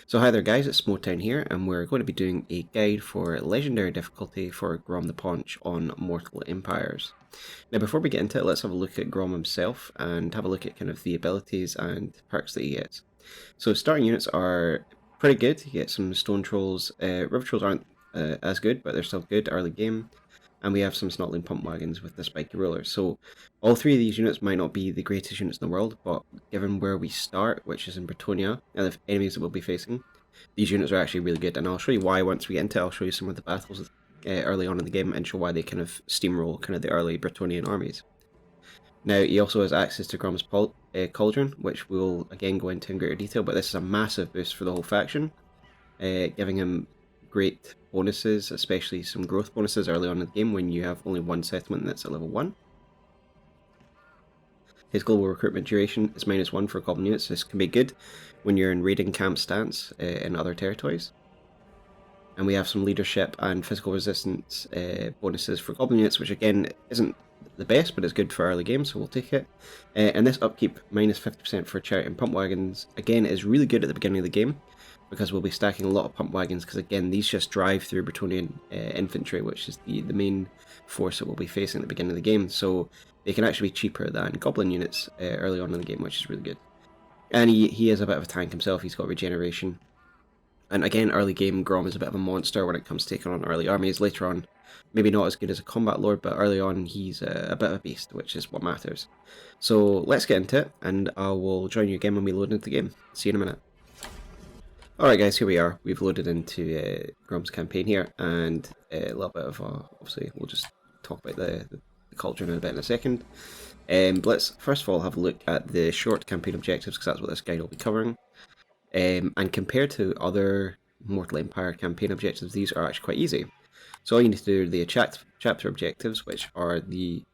So hi there guys, it's Smotown here, and we're going to be doing a guide for Legendary Difficulty for Grom the Paunch on Mortal Empires. Now before we get into it, let's have a look at Grom himself and have a look at kind of the abilities and perks that he gets. So starting units are pretty good. You get some Stone Trolls. River Trolls aren't as good, but they're still good early game. And we have some Snotling Pump Wagons with the Spiky Ruler. So all three of these units might not be the greatest units in the world, but given where we start, which is in Bretonnia, and the enemies that we'll be facing, these units are actually really good. And I'll show you why once we get into it. I'll show you some of the battles early on in the game and show why they kind of steamroll kind of the early Bretonnian armies. Now he also has access to Grom's Cauldron, which we'll again go into in greater detail, but this is a massive boost for the whole faction, giving him great bonuses, especially some growth bonuses early on in the game when you have only one settlement that's at level 1. His global recruitment duration is -1 for goblin units. This can be good when you're in raiding camp stance in other territories. And we have some leadership and physical resistance bonuses for goblin units, which again isn't the best, but it's good for early game, so we'll take it. And this upkeep, -50% for chariot and pump wagons, again is really good at the beginning of the game, because we'll be stacking a lot of pump wagons, because again these just drive through Bretonnian infantry, which is the main force that we'll be facing at the beginning of the game, so they can actually be cheaper than goblin units early on in the game, which is really good. And he is a bit of a tank himself. He's got regeneration. And again, early game, Grom is a bit of a monster when it comes to taking on early armies. Later on, maybe not as good as a combat lord, but early on he's a bit of a beast, which is what matters. So let's get into it, and I will join you again when we load into the game. See you in a minute. Alright guys, here we are. We've loaded into Grom's campaign here, and a little bit of, obviously, we'll just talk about the Cauldron in a bit in a second. But let's first of all have a look at the short campaign objectives, because that's what this guide will be covering. And compared to other Mortal Empire campaign objectives, these are actually quite easy. So all you need to do are the chapter objectives, which are the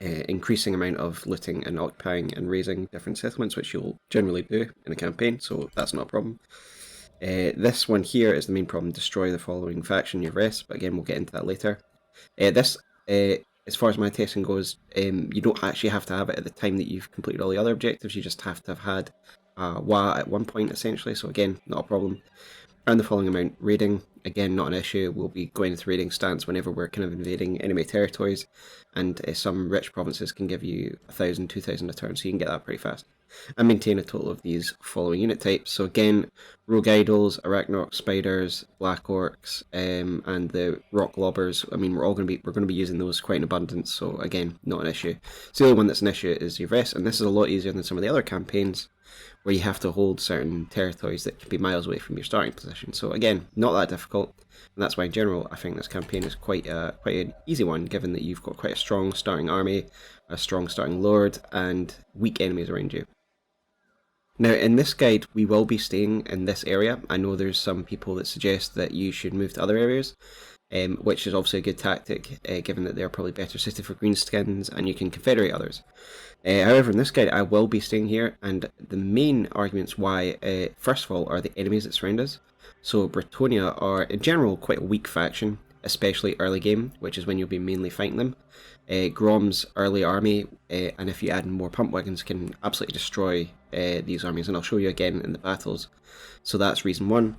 increasing amount of looting and occupying and raising different settlements, which you'll generally do in a campaign, so that's not a problem. This one here is the main problem: destroy the following faction, your rest, but again we'll get into that later. This, as far as my testing goes, you don't actually have to have it at the time that you've completed all the other objectives, you just have to have had WA at one point essentially, so again, not a problem. And the following amount, raiding, again not an issue. We'll be going into raiding stance whenever we're kind of invading enemy territories, and some rich provinces can give you 1,000, 2,000 a turn, so you can get that pretty fast. And maintain a total of these following unit types. So again, rogue idols, arachnorcs, spiders, black orcs, and the rock lobbers. I mean, we're going to be using those quite in abundance, so again, not an issue. So the only one that's an issue is Yvresse, and this is a lot easier than some of the other campaigns where you have to hold certain territories that can be miles away from your starting position. So again, not that difficult, and that's why in general I think this campaign is quite an easy one, given that you've got quite a strong starting army, a strong starting lord, and weak enemies around you. Now in this guide we will be staying in this area. I know there's some people that suggest that you should move to other areas, which is obviously a good tactic, given that they're probably better suited for greenskins and you can confederate others. However, in this guide I will be staying here, and the main arguments why, first of all, are the enemies that surround us. So Bretonnia are in general quite a weak faction, especially early game, which is when you'll be mainly fighting them. Grom's early army, and if you add in more pump wagons, can absolutely destroy these armies, and I'll show you again in the battles. So that's reason 1.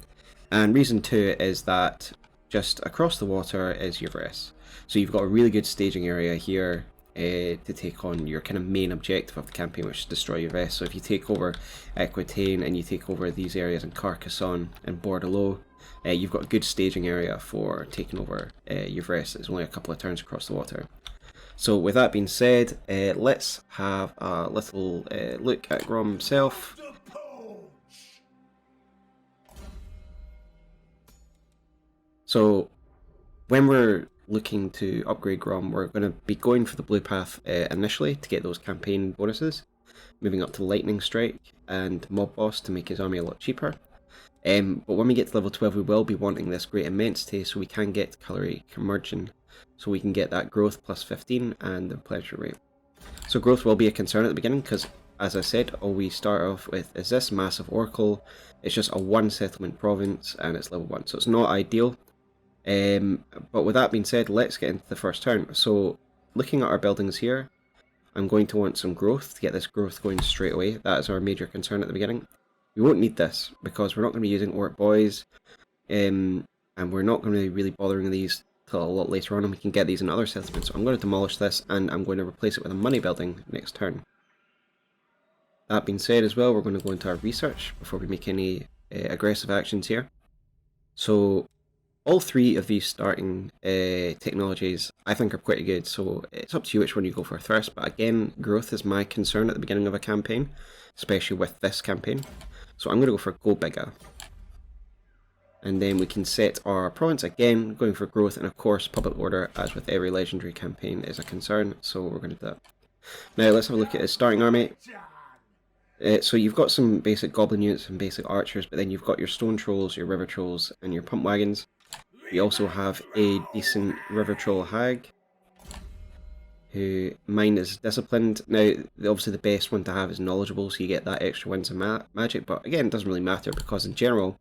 And reason 2 is that just across the water is Yvresse. So you've got a really good staging area here to take on your kind of main objective of the campaign, which is destroy Yvresse. So if you take over Aquitaine and you take over these areas in Carcassonne and Bordelot, you've got a good staging area for taking over Yvresse. It's only a couple of turns across the water. So with that being said, let's have a little look at Grom himself. So when we're looking to upgrade Grom, we're going to be going for the blue path initially to get those campaign bonuses, moving up to Lightning Strike and Mob Boss to make his army a lot cheaper. But when we get to level 12 we will be wanting this Great Immensity, so we can get Culinary Conversion, so we can get that growth plus 15 and the pleasure rate. So growth will be a concern at the beginning, because as I said, all we start off with is this massive oracle. It's just a 1 settlement province and it's level 1, so it's not ideal. But with that being said, let's get into the first turn. So looking at our buildings here, I'm going to want some growth to get this growth going straight away. That is our major concern at the beginning. We won't need this because we're not going to be using Orc Boys, and we're not going to be really bothering these till a lot later on, and we can get these in other settlements. So I'm going to demolish this, and I'm going to replace it with a money building next turn. That being said as well, we're going to go into our research before we make any aggressive actions here. So all three of these starting technologies I think are pretty good, so it's up to you which one you go for first, but again, growth is my concern at the beginning of a campaign, especially with this campaign. So I'm going to go for Go Bigger. And then we can set our province again, going for growth, and of course public order, as with every legendary campaign, is a concern, so we're going to do that. Now let's have a look at his starting army. So you've got some basic goblin units and basic archers, but then you've got your stone trolls, your river trolls, and your pump wagons. We also have a decent river troll hag, who mine is disciplined. Now, obviously the best one to have is knowledgeable, so you get that extra wins of magic, but again, it doesn't really matter, because in general,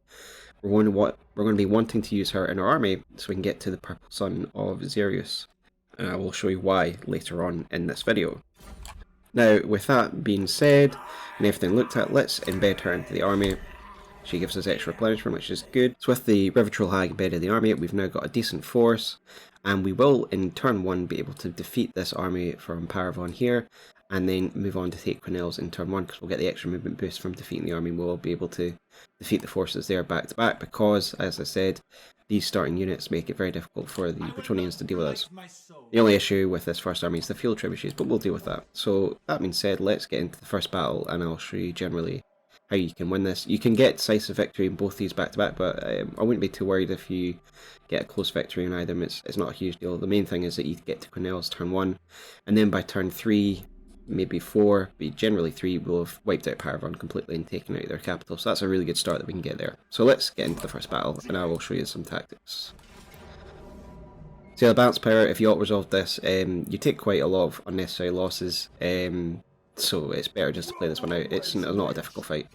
we're going to be wanting to use her in our army, so we can get to the purple sun of Xerius. And I will show you why later on in this video. Now, with that being said, and everything looked at, let's embed her into the army. She gives us extra replenishment, which is good. So with the River Troll Hag embedded in the army, we've now got a decent force, and we will, in turn 1, be able to defeat this army from Paravon here, and then move on to take Cornells in turn 1, because we'll get the extra movement boost from defeating the army. We'll be able to defeat the forces there back to back, because, as I said, these starting units make it very difficult for the Bretonnians to deal with us. The only issue with this first army is the field trebuchets, but we'll deal with that. So that being said, let's get into the first battle, and I'll show you generally how you can win this. You can get decisive victory in both these back to back, but I wouldn't be too worried if you get a close victory in either. It's not a huge deal. The main thing is that you get to Cornells turn 1, and then by turn 3, maybe 4, but generally 3, we'll have wiped out Paravon completely and taken out their capital. So that's a really good start that we can get there. So let's get into the first battle, and I will show you some tactics. So the balance power, if you auto-resolve this, you take quite a lot of unnecessary losses, so it's better just to play this one out. It's not a difficult fight.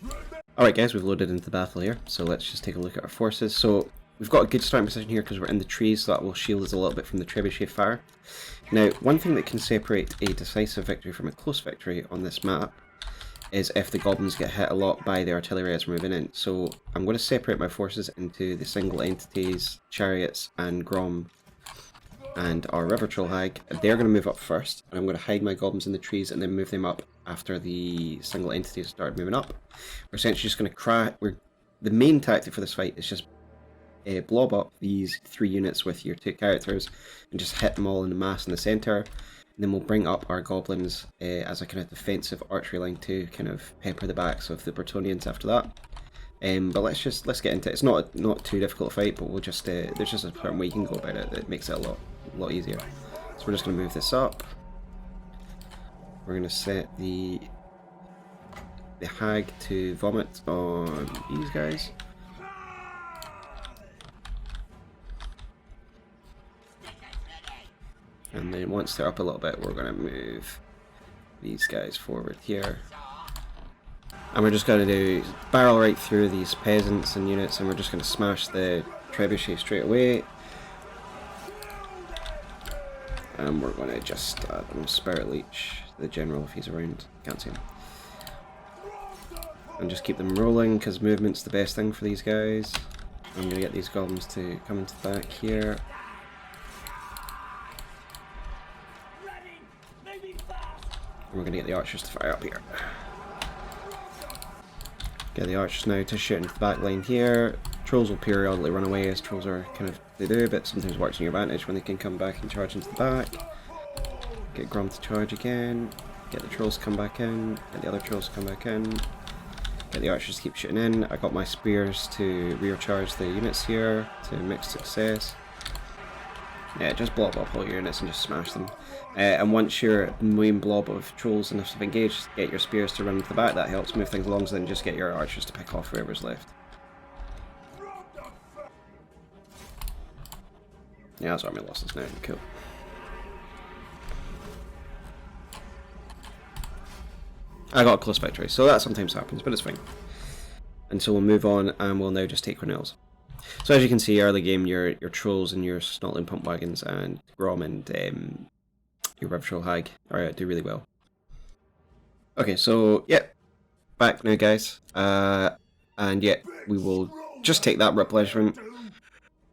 Alright guys, we've loaded into the battle here, so let's just take a look at our forces. So we've got a good starting position here because we're in the trees, so that will shield us a little bit from the trebuchet fire. Now, one thing that can separate a decisive victory from a close victory on this map is if the goblins get hit a lot by the artillery as we're moving in. So I'm going to separate my forces into the single entities, chariots, and Grom, and our river troll hag. They're going to move up first, and I'm going to hide my goblins in the trees and then move them up after the single entities start moving up. We're essentially just going to crash. The main tactic for this fight is just blob up these 3 units with your 2 characters and just hit them all in the mass in the centre. And then we'll bring up our goblins as a kind of defensive archery line to kind of pepper the backs of the Bretonnians after that. But let's get into it. It's not too difficult a fight, but we'll just there's just a certain way you can go about it that makes it a lot easier. So we're just going to move this up. We're going to set the hag to vomit on these guys. And then once they're up a little bit, we're going to move these guys forward here. And we're just going to barrel right through these peasants and units, and we're just going to smash the trebuchet straight away. And we're going to just Spirit Leech the general if he's around. Can't see him. And just keep them rolling, because movement's the best thing for these guys. I'm going to get these goblins to come into the back here. And we're going to get the archers to fire up here. Get the archers now to shoot into the back line here. Trolls will periodically run away, as trolls are kind of, they do, but sometimes it works in your advantage when they can come back and charge into the back. Get Grom to charge again. Get the trolls to come back in. Get the other trolls to come back in. Get the archers to keep shooting in. I got my spears to rear charge the units here to mixed success. Yeah, just blob up all your units and just smash them. And once your main blob of trolls and stuff engaged, get your spears to run into the back. That helps move things along, so then just get your archers to pick off whoever's left. Yeah, that's army losses now. Cool. I got a close victory, so that sometimes happens, but it's fine. And so we'll move on, and we'll now just take Cornells. So as you can see, early game, your trolls and your snotling pump wagons and Grom and your river troll hag do really well. Okay, so yeah, back now, guys. And yeah, we will just take that replenishment.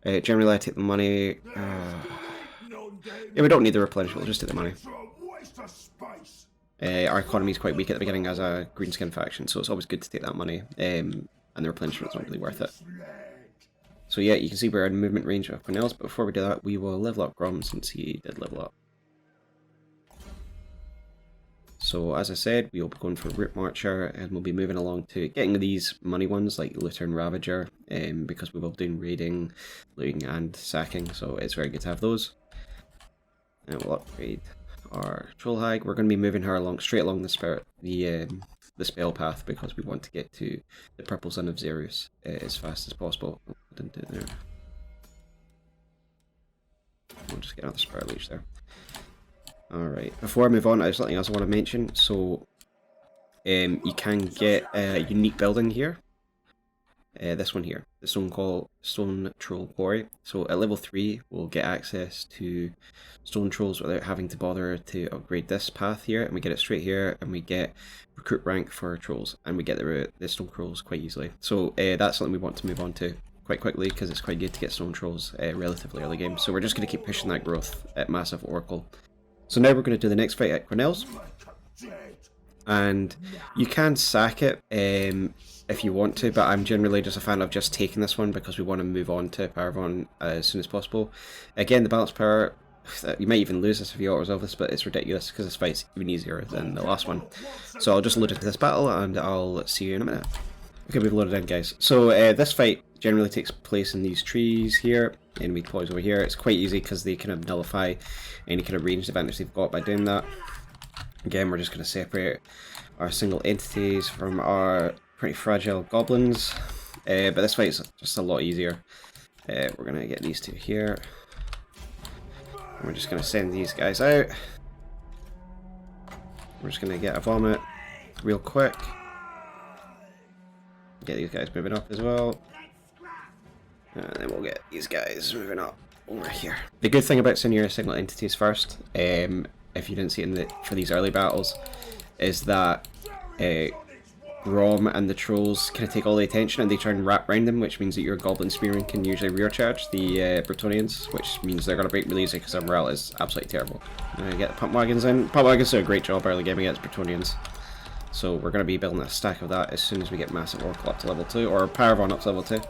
Generally I take the money. Yeah, we don't need the replenishment, we'll just take the money. Our economy is quite weak at the beginning as a greenskin faction, so it's always good to take that money. And the replenishment's not really worth it. So yeah, you can see we're in movement range of Cornells, but before we do that, we will level up Grom since he did level up. So as I said, we'll be going for Root Marcher, and we'll be moving along to getting these money ones like Looter and Ravager, because we will be doing raiding, looting and sacking, so it's very good to have those. And we'll upgrade our Troll Hag. We're going to be moving her along straight along the spell path because we want to get to the Purple Sun of Xerus as fast as possible. Oh, I didn't do it there. We'll just get another Spirit Leech there. Alright, before I move on, there's something else I want to mention. So, you can get a unique building here. This one here, the Stone Troll Quarry. So at level 3, we'll get access to Stone Trolls without having to bother to upgrade this path here, and we get it straight here, and we get recruit rank for Trolls, and we get the Stone Trolls quite easily. So that's something we want to move on to quite quickly, because it's quite good to get Stone Trolls relatively early game. So we're just going to keep pushing that growth at Massive Oracle. So now we're going to do the next fight at Cornells, and you can sack it if you want to, but I'm generally just a fan of just taking this one because we want to move on to Paravon as soon as possible. Again, the balance power, you might even lose this if you auto-resolve this, but it's ridiculous because this fight's even easier than the last one. So I'll just load into this battle and I'll see you in a minute. Okay, we've loaded in, guys. So this fight generally takes place in these trees here. Enemy deploys over here. It's quite easy because they kind of nullify any kind of ranged advantage they've got by doing that. Again, we're just going to separate our single entities from our pretty fragile goblins, but this fight's just a lot easier. We're going to get these two here. And we're just going to send these guys out. We're just going to get a vomit real quick. Get these guys moving up as well. And then we'll get these guys moving up over here. The good thing about sending your single entities first, if you didn't see it for these early battles, is that Grom and the Trolls kind of take all the attention and they try and wrap around them, which means that your Goblin Spearmen can usually rear charge the Bretonnians, which means they're going to break really easy because their morale is absolutely terrible. Get the Pump Wagons in. Pump Wagons do a great job early game against Bretonnians. So we're going to be building a stack of that as soon as we get Massive Oracle up to level 2, or Paravon up to level 2.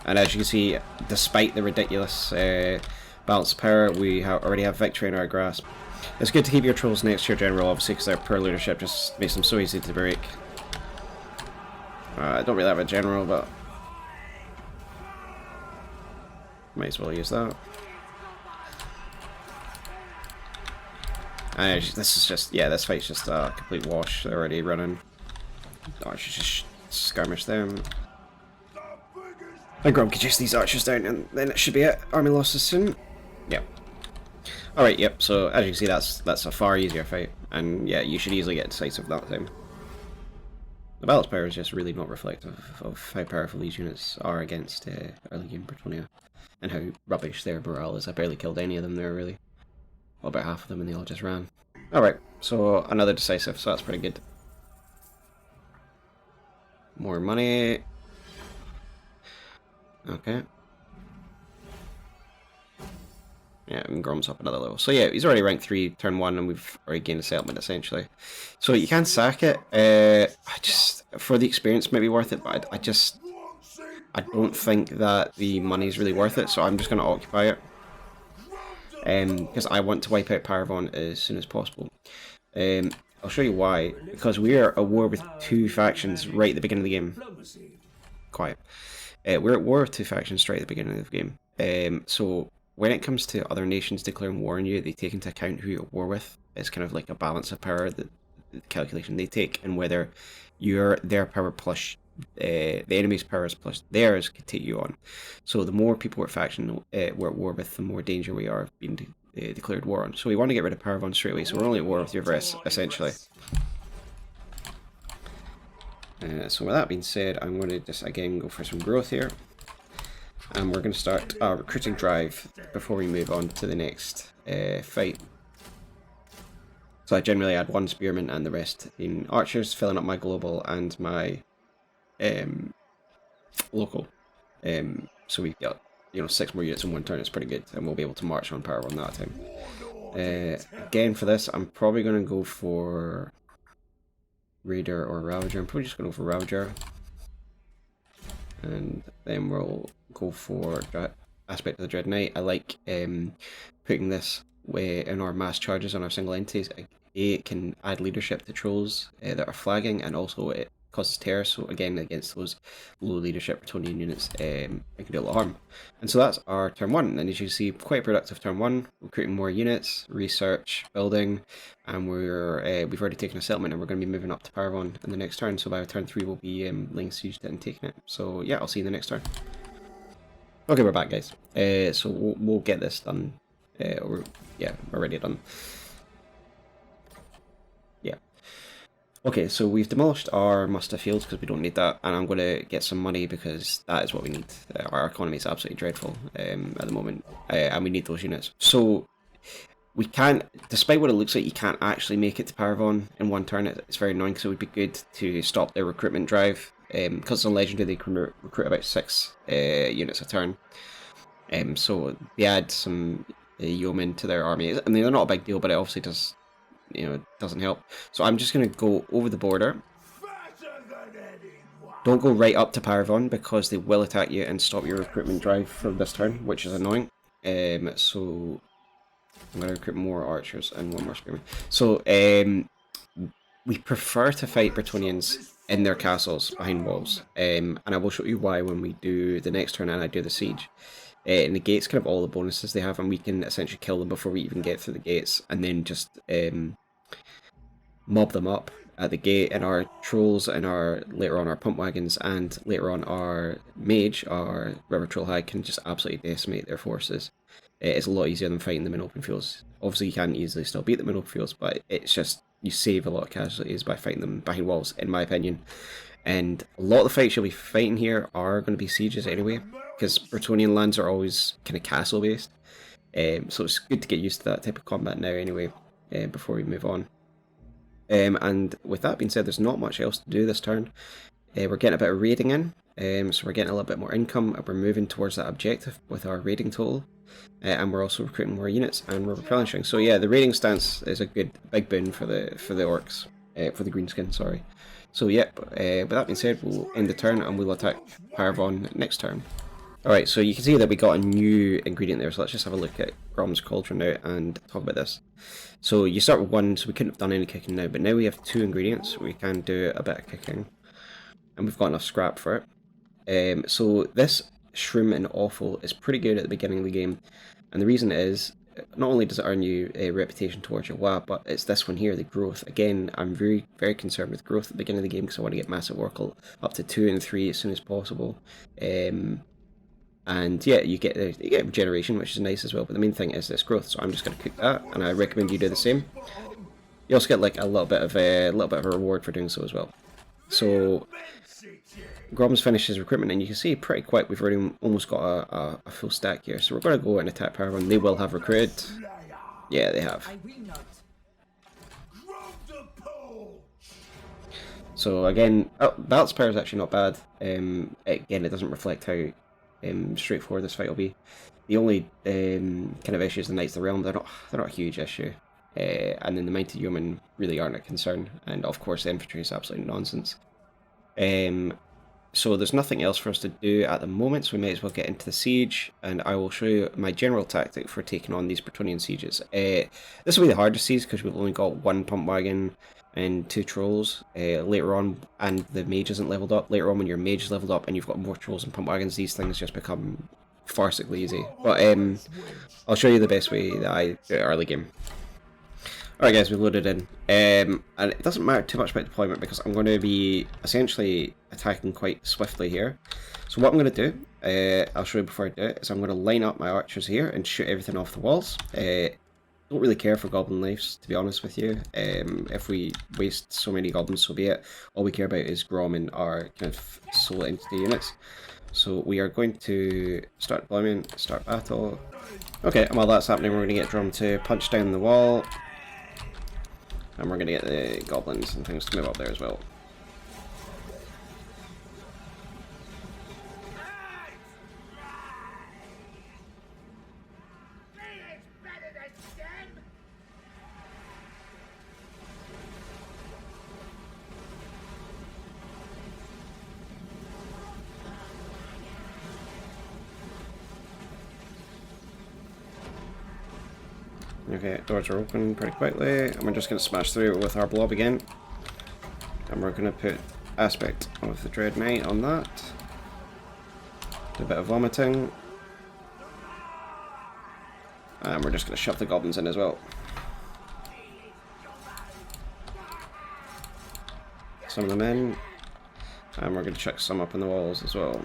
And as you can see, despite the ridiculous balance power, we already have victory in our grasp. It's good to keep your Trolls next to your General, obviously, because their poor leadership just makes them so easy to break. I don't really have a General, but might as well use that. And this is just, yeah, this fight's just a complete wash. They're already running. Oh, I should just skirmish them. And Grom can chase these archers down, and then it should be it. Army losses soon. Yep. Alright, yep, so as you can see, that's a far easier fight. And yeah, you should easily get decisive that time. The balance power is just really not reflective of how powerful these units are against early game Bretonnia. And how rubbish their morale is. I barely killed any of them there, really. Well, about half of them, and they all just ran. Alright, so another decisive, so that's pretty good. More money. Okay. Yeah, and Grom's up another level. So yeah, he's already ranked 3, turn 1, and we've already gained a settlement, essentially. So you can sack it. For the experience, maybe worth it, but I don't think that the money's really worth it, so I'm just going to occupy it. Because I want to wipe out Paravon as soon as possible. I'll show you why. Because we are at war with 2 factions right at the beginning of the game. Quiet. We're at war with 2 factions right at the beginning of the game. So when it comes to other nations declaring war on you, they take into account who you're at war with. It's kind of like a balance of power, the calculation they take, and whether their power plus the enemy's powers plus theirs could take you on. So the more people we're faction we're at war with, the more danger we are of being declared war on. So we want to get rid of Paravon straight away, so we're only at war with your Everest, essentially. So with that being said, I'm going to just again go for some growth here. And we're going to start our recruiting drive before we move on to the next fight. So I generally add 1 spearman and the rest in archers, filling up my global and my local. So we've got, you know, 6 more units in one turn. It's pretty good, and we'll be able to march on Paravon that time. Again, for this, I'm probably going to go for Raider or Ravager. I'm probably just going to go for Ravager. And then we'll go for Aspect of the Dread Knight. I like putting this way in our mass charges on our single entities. It can add leadership to trolls that are flagging, and also it causes terror. So again, against those low leadership Bretonnian units, it can do a lot of harm. And so that's our turn 1. And as you see, quite productive turn 1. Recruiting more units, research, building, and we've already taken a settlement, and we're going to be moving up to Paravon in the next turn. So by turn 3, we'll be laying siege to it and taking it. So yeah, I'll see you in the next turn. Okay, we're back, guys. So we'll get this done. Yeah, we're already done. Yeah. Okay, so we've demolished our muster fields because we don't need that, and I'm going to get some money because that is what we need. Our economy is absolutely dreadful at the moment, and we need those units. So we can't, despite what it looks like, you can't actually make it to Paravon in one turn. It's very annoying, so it would be good to stop their recruitment drive. Because it's on Legendary, they can recruit about 6 units a turn. So they add some yeomen to their army. I mean, they're not a big deal, but it obviously does, you know, doesn't help. So I'm just going to go over the border. Don't go right up to Paravon because they will attack you and stop your recruitment drive for this turn, which is annoying. So I'm going to recruit more archers and 1 more spearman. So we prefer to fight Bretonnians in their castles behind walls, and I will show you why when we do the next turn and I do the siege. It negates kind of all the bonuses they have, and we can essentially kill them before we even get through the gates, and then just mob them up at the gate. And our trolls and later on our pump wagons and later on our mage, our river troll hag, can just absolutely decimate their forces. It's a lot easier than fighting them in open fields. Obviously you can easily still beat them in open fields, but it's just, you save a lot of casualties by fighting them behind walls, in my opinion. And a lot of the fights you'll be fighting here are going to be sieges anyway, because Bretonnian lands are always kind of castle based. So it's good to get used to that type of combat now anyway, before we move on. And with that being said, there's not much else to do this turn. We're getting a bit of raiding in, so we're getting a little bit more income, and we're moving towards that objective with our raiding total. And we're also recruiting more units, and we're replenishing. So yeah, the raiding stance is a good big boon for the orcs, for the greenskin, sorry. So yep, with that being said, we'll end the turn and we'll attack Paravon next turn. Alright, so you can see that we got a new ingredient there, so let's just have a look at Grom's Cauldron now and talk about this. So you start with 1, so we couldn't have done any cooking now, but now we have 2 ingredients, we can do a bit of cooking. And we've got enough scrap for it. So this Shroom and Offal is pretty good at the beginning of the game, and the reason is, not only does it earn you a reputation towards your WA, but it's this one here, the growth. Again, I'm very, very concerned with growth at the beginning of the game because I want to get massive Oracle up to 2 and 3 as soon as possible. And yeah, you get regeneration, which is nice as well, but the main thing is this growth, so I'm just going to cook that, and I recommend you do the same. You also get like a little bit of a reward for doing so as well. So Grom's finished his recruitment, and you can see pretty quick we've already almost got a full stack here. So we're going to go and attack Paravon. They will have recruited. Yeah, they have. So again, Balt's power is actually not bad. Again, it doesn't reflect how straightforward this fight will be. The only kind of issues the Knights of the Realm, they're not a huge issue. And then the Mighty Yeomen really aren't a concern, and of course the infantry is absolutely nonsense. So there's nothing else for us to do at the moment, so we may as well get into the siege, and I will show you my general tactic for taking on these Bretonnian sieges. This will be the hardest siege because we've only got 1 pump wagon and 2 trolls later on, and the mage isn't leveled up. Later on, when your mage is leveled up and you've got more trolls and pump wagons, these things just become farcically easy. But I'll show you the best way that I do it early game. Alright guys, we've loaded in, and it doesn't matter too much about deployment because I'm going to be essentially attacking quite swiftly here. So what I'm going to do, I'll show you before I do it, is I'm going to line up my archers here and shoot everything off the walls. Don't really care for goblin lives, to be honest with you. If we waste so many goblins, so be it. All we care about is Grom and our kind of solo entity units. So we are going to start deployment, start battle. Okay, and while that's happening, we're going to get Grom to punch down the wall. And we're going to get the goblins and things to move up there as well. Okay, doors are open pretty quickly, and we're just going to smash through with our blob again. And we're going to put Aspect of the Dread Knight on that. Do a bit of vomiting. And we're just going to shove the goblins in as well. Some of them in. And we're going to chuck some up in the walls as well.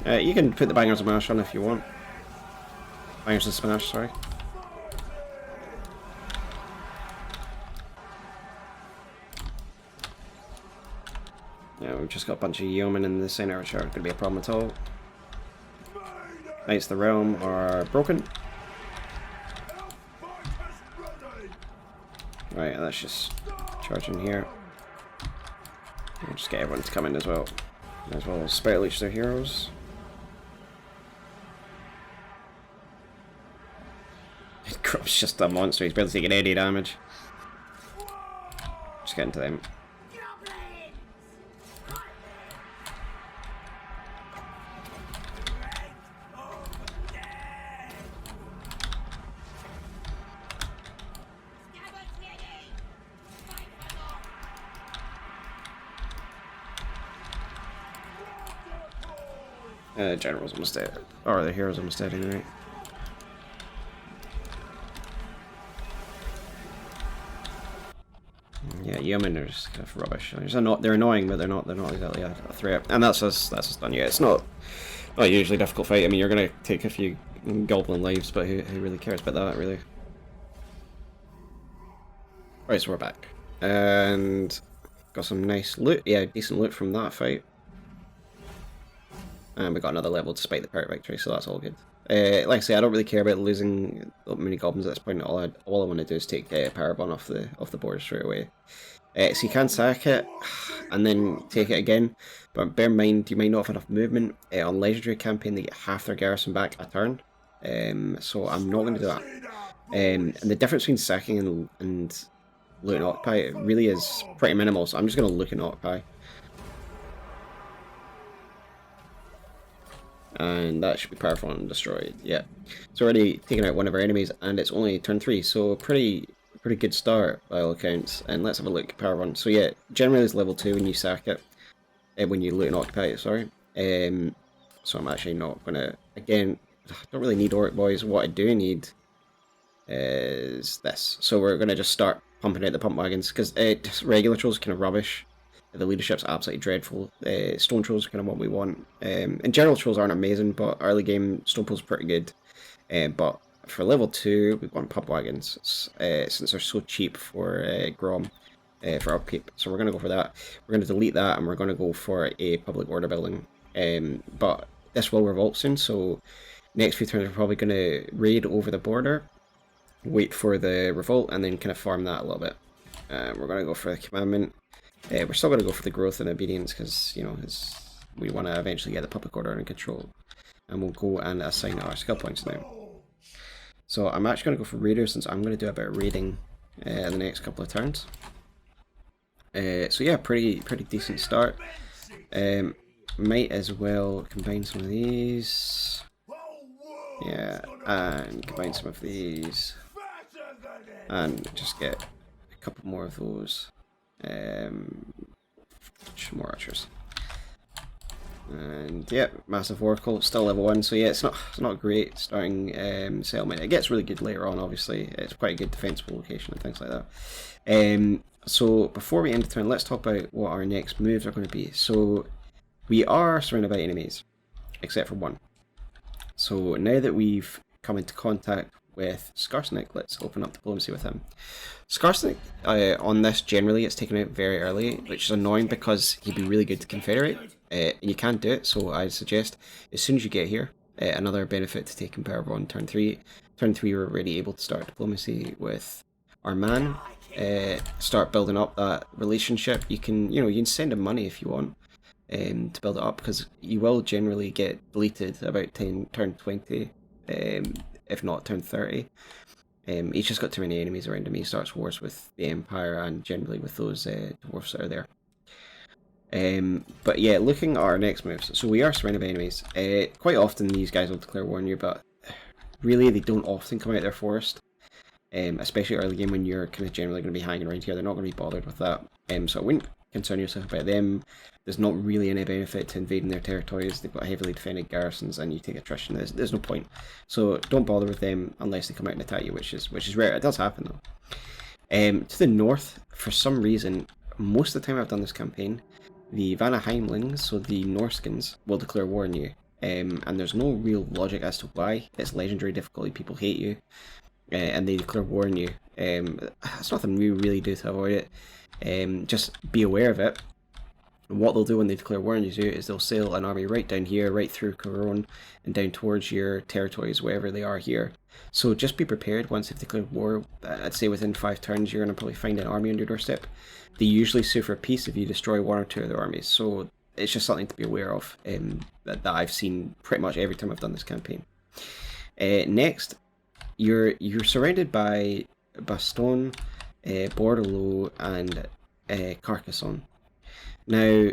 You can put the bangers and mash on if you want. Bangers and smash, sorry. Yeah, we've just got a bunch of yeomen in the centre, which aren't going to be a problem at all. Knights of the Realm are broken. Right, let's just charge in here. We'll just get everyone to come in as well. As well as Spirit Leech their heroes. Grom's just a monster, he's barely taking any damage. Just get into them. General's almost dead. Or the hero's almost dead anyway. Yeah, yeomen are just kind of rubbish. They're annoying, but they're not exactly a threat. And that's us done. Yeah, it's not a usually difficult fight. I mean, you're gonna take a few goblin lives, but who really cares about that, really? Right, so we're back. And got some nice loot. Yeah, decent loot from that fight. And we got another level despite the pirate victory, so that's all good. Like I say, I don't really care about losing many goblins at this point. All I want to do is take Paravon off the board straight away. So you can sack it and then take it again, but bear in mind you might not have enough movement. On Legendary campaign they get half their garrison back a turn, so I'm not going to do that. And the difference between sacking and loot and occupy, it really is pretty minimal, so I'm just going to look and occupy. And that should be Paravon destroyed. Yeah, it's already taken out one of our enemies, and it's only turn 3, so pretty good start by all accounts. And let's have a look at Paravon. So yeah, generally it's level 2 when you sack it, when you loot and occupy it. Sorry. So I'm actually not gonna. Again, I don't really need Orc Boys. What I do need is this. So we're gonna just start pumping out the pump wagons because regular trolls are kind of rubbish. The leadership's absolutely dreadful. Stone Trolls are kind of what we want. In general, Trolls aren't amazing, but early game, Stone Trolls are pretty good. But for level 2, we want Pump Wagons, since they're so cheap for Grom, for upkeep. So we're going to go for that. We're going to delete that, and we're going to go for a Public Order building. But this will revolt soon, so next few turns we're probably going to raid over the border, wait for the revolt, and then kind of farm that a little bit. We're going to go for the commandment. We're still going to go for the growth and obedience because, you know, we want to eventually get the public order under control. And we'll go and assign our skill points now. So I'm actually going to go for raider since I'm going to do a bit of raiding in the next couple of turns. So yeah, pretty decent start. Might as well combine some of these. Yeah, and combine some of these. And just get a couple more of those. More archers. And yeah, massive oracle, still level 1, so yeah, it's not great starting settlement. It gets really good later on, obviously. It's quite a good defensible location and things like that. So before we end the turn, let's talk about what our next moves are going to be. So we are surrounded by enemies, except for one. So now that we've come into contact with Scarsnick, let's open up diplomacy with him. Scarsnick, on this generally, it's taken out very early, which is annoying because he'd be really good to confederate, and you can't do it, so I suggest as soon as you get here, another benefit to taking Paravon turn 3. Turn 3 we're already able to start diplomacy with our man, start building up that relationship. You can send him money if you want to build it up, because you will generally get deleted about turn 20, if not turn 30. He's just got too many enemies around him. He starts wars with the Empire and generally with those dwarfs that are there. But yeah, looking at our next moves. So we are surrounded by enemies. Quite often these guys will declare war on you, but really they don't often come out of their forest. Especially early game when you're kind of generally going to be hanging around here. They're not going to be bothered with that. So I wouldn't concern yourself about them. There's not really any benefit to invading their territories. They've got heavily defended garrisons and you take attrition. There's no point. So don't bother with them unless they come out and attack you, which is rare. It does happen though. To the north, for some reason, most of the time I've done this campaign, the Vanaheimlings, so the Norskins, will declare war on you. And there's no real logic as to why. It's legendary difficulty, people hate you. And they declare war on you. It's nothing we really do to avoid it. Just be aware of it. And what they'll do when they declare war on you is they'll sail an army right down here, right through Carcassonne, and down towards your territories, wherever they are here. So just be prepared once they've declared war. I'd say within 5 turns you're going to probably find an army on your doorstep. They usually sue for peace if you destroy 1 or 2 of their armies. So it's just something to be aware of that I've seen pretty much every time I've done this campaign. Next, you're surrounded by Bastogne, Bordelot, and Carcassonne. Now,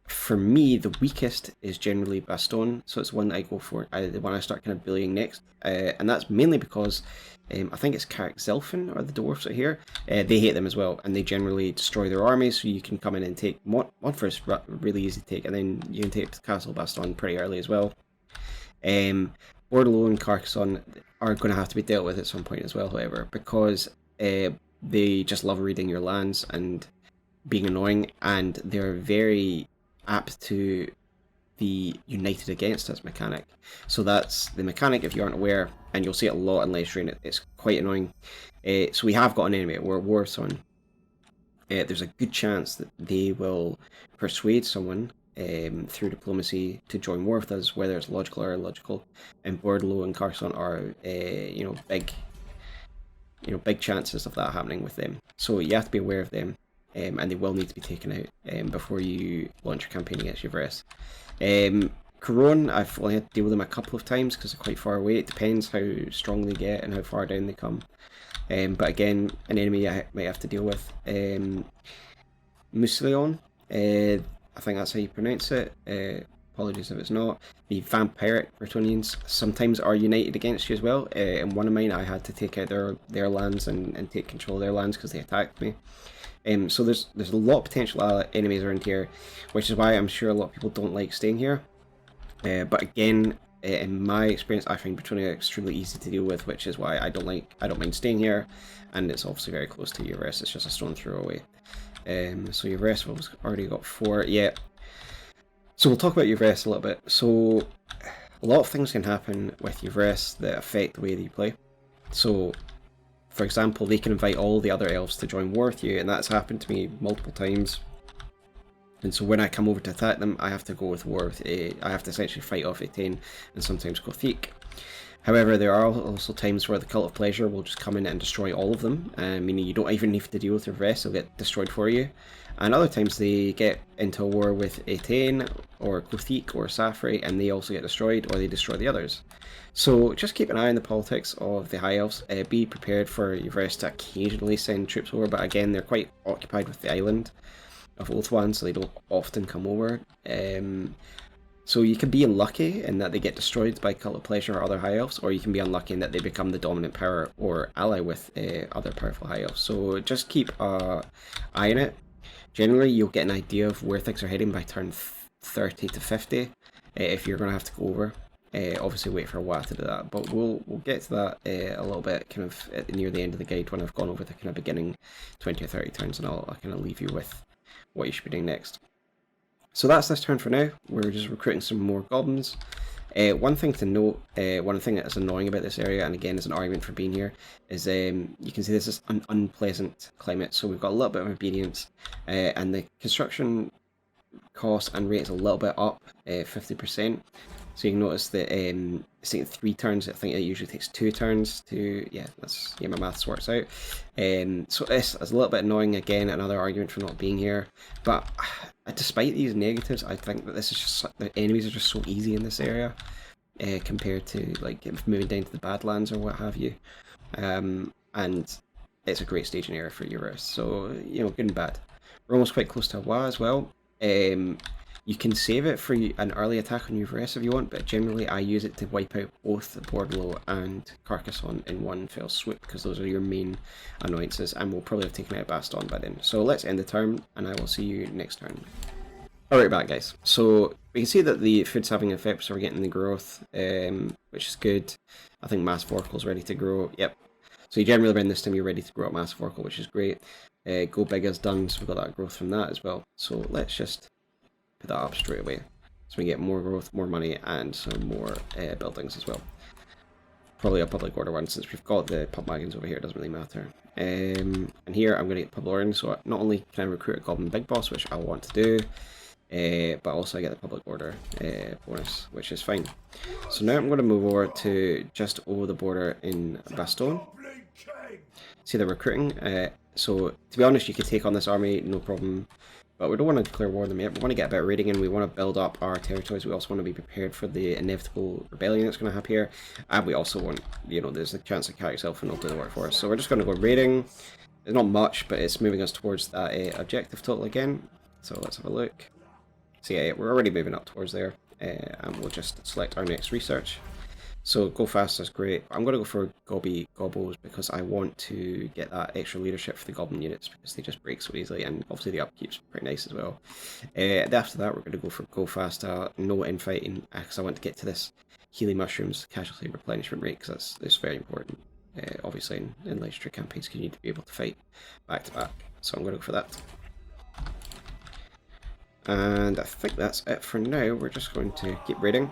for me, the weakest is generally Bastogne, so it's one that I go for, the one I start kind of bullying next, and that's mainly because I think it's Carcassonne or the dwarfs out here. They hate them as well, and they generally destroy their armies, so you can come in and take one first, really easy to take, and then you can take Castle Bastogne pretty early as well. Bordelot and Carcassonne are going to have to be dealt with at some point as well, however, because they just love reading your lands and being annoying, and they're very apt to the united against us mechanic. So that's the mechanic if you aren't aware, and you'll see it a lot in Legendary. It's quite annoying. So we have got an enemy at Warsaw. There's a good chance that they will persuade someone through diplomacy to join war with us, whether it's logical or illogical. And Bordelot and Carcassonne are big chances of that happening with them. So you have to be aware of them. And they will need to be taken out before you launch your campaign against Yvresse. Carcassonne, I've only had to deal with them a couple of times because they're quite far away. It depends how strong they get and how far down they come. But again, an enemy I might have to deal with. Mousillon, I think that's how you pronounce it. Apologies if it's not. The vampiric Bretonnians sometimes are united against you as well. In one of mine, I had to take out their lands and take control of their lands because they attacked me. So there's a lot of potential enemies around here, which is why I'm sure a lot of people don't like staying here. But again, in my experience, I find Bretonnia extremely easy to deal with, which is why I don't mind staying here. And it's obviously very close to Yvresse. It's just a stone throw away. So Yvresse has already got 4. Yeah. So we'll talk about Yvresse a little bit. So a lot of things can happen with Yvresse that affect the way that you play. So, for example, they can invite all the other elves to join war with you, and that's happened to me multiple times. And so when I come over to attack them, I have to go with war with I have to essentially fight off Étain and sometimes Gothique. However, there are also times where the Cult of Pleasure will just come in and destroy all of them, meaning you don't even need to deal with Yvresse, they'll get destroyed for you. And other times they get into a war with Étain or Gothique or Safri, and they also get destroyed, or they destroy the others. So just keep an eye on the politics of the High Elves. Be prepared for Yvresse to occasionally send troops over, but again, they're quite occupied with the island of Oathwan, so they don't often come over. So you can be unlucky in that they get destroyed by Cult of Pleasure or other High Elves, or you can be unlucky in that they become the dominant power or ally with other powerful High Elves. So just keep an eye on it. Generally, you'll get an idea of where things are heading by turn 30 to 50 if you're going to have to go over. Obviously wait for a while to do that, but we'll get to that a little bit kind of near the end of the guide when I've gone over the kind of beginning 20 or 30 turns, and I'll kind of leave you with what you should be doing next. So that's this turn for now. We're just recruiting some more goblins. One thing to note, one thing that is annoying about this area, and again is an argument for being here, is you can see this is an unpleasant climate, so we've got a little bit of obedience, and the construction cost and rate is a little bit up, 50%. So you can notice that it's taking 3 turns. I think it usually takes 2 turns to, my maths works out. So it's a little bit annoying, again, another argument for not being here. But despite these negatives, I think that this is just, the enemies are just so easy in this area. compared to like moving down to the Badlands or what have you. And it's a great staging area for Eurus, so you know, good and bad. We're almost quite close to Wa as well. You can save it for an early attack on Eurus if you want, but generally I use it to wipe out both Bordelot and Carcassonne in one fell swoop, because those are your main annoyances, and we'll probably have taken out Bastogne by then. So let's end the turn, and I will see you next turn. Alright, back guys. So we can see that the food's having an effect, so we're getting the growth, which is good. I think Massive Oracle's ready to grow. Yep. So you generally around this time you're ready to grow up Massive Oracle, which is great. Go Big is done, so we've got that growth from that as well. So let's just put that up straight away. So we get more growth, more money, and some more buildings as well. Probably a public order one, since we've got the pub wagons over here, it doesn't really matter. And here I'm going to get public ordering, so not only can I recruit a Goblin Big Boss, which I want to do, but also I get the public order bonus, which is fine. So now I'm going to move over to just over the border in Bastogne. See the recruiting. So to be honest, you could take on this army, no problem. But we don't want to declare war on them yet. We want to get a bit of raiding in. We want to build up our territories. We also want to be prepared for the inevitable rebellion that's going to happen here. And we also want, you know, there's a chance that Carrick Elf will do the work for us. So we're just going to go raiding. It's not much, but it's moving us towards that objective total again. So let's have a look. So yeah, we're already moving up towards there. And we'll just select our next research. So go fast is great. I'm going to go for Gobos because I want to get that extra leadership for the Goblin units because they just break so easily, and obviously the upkeep's pretty nice as well. After that we're going to go for Go Faster, no infighting, because I want to get to this Healing Mushrooms casualty replenishment rate, because that's very important. Obviously in legendary campaigns you need to be able to fight back to back. So I'm going to go for that. And I think that's it for now. We're just going to keep raiding.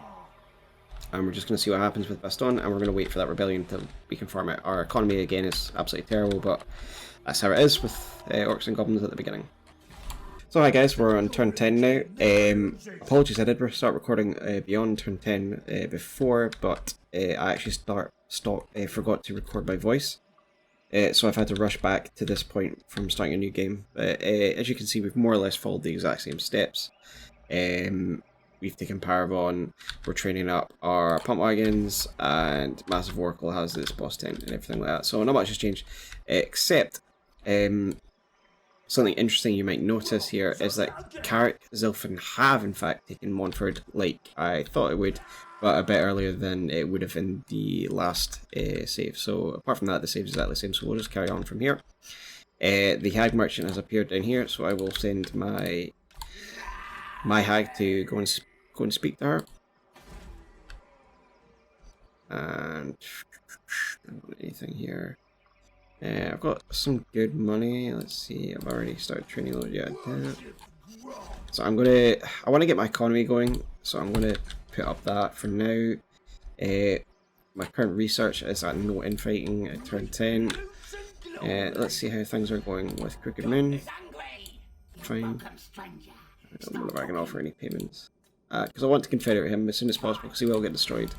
And we're just going to see what happens with Bastogne, and we're going to wait for that rebellion until we can farm it. Our economy, again, is absolutely terrible, but that's how it is with Orcs and Goblins at the beginning. So hi guys, we're on turn 10 now. Apologies, I did start recording beyond turn 10 before, but I actually forgot to record my voice. So I've had to rush back to this point from starting a new game. But as you can see, we've more or less followed the exact same steps. We've taken Paravon, we're training up our pump wagons, and Massive Oracle has this boss tent and everything like that. So not much has changed, except something interesting you might notice here is that Carrick Zilfin have in fact taken Montfort like I thought it would, but a bit earlier than it would have in the last save. So apart from that, the save is exactly the same, so we'll just carry on from here. The Hag Merchant has appeared down here, so I will send my hag to go and speak to her. And I don't want anything here. I've got some good money. Let's see, I've already started training load yet. So I want to get my economy going, so I'm gonna put up that for now. My current research is at no infighting at turn 10. Let's see how things are going with Crooked Moon. Fine. I'm not going to offer any payments. Because I want to confederate him as soon as possible, because he will get destroyed.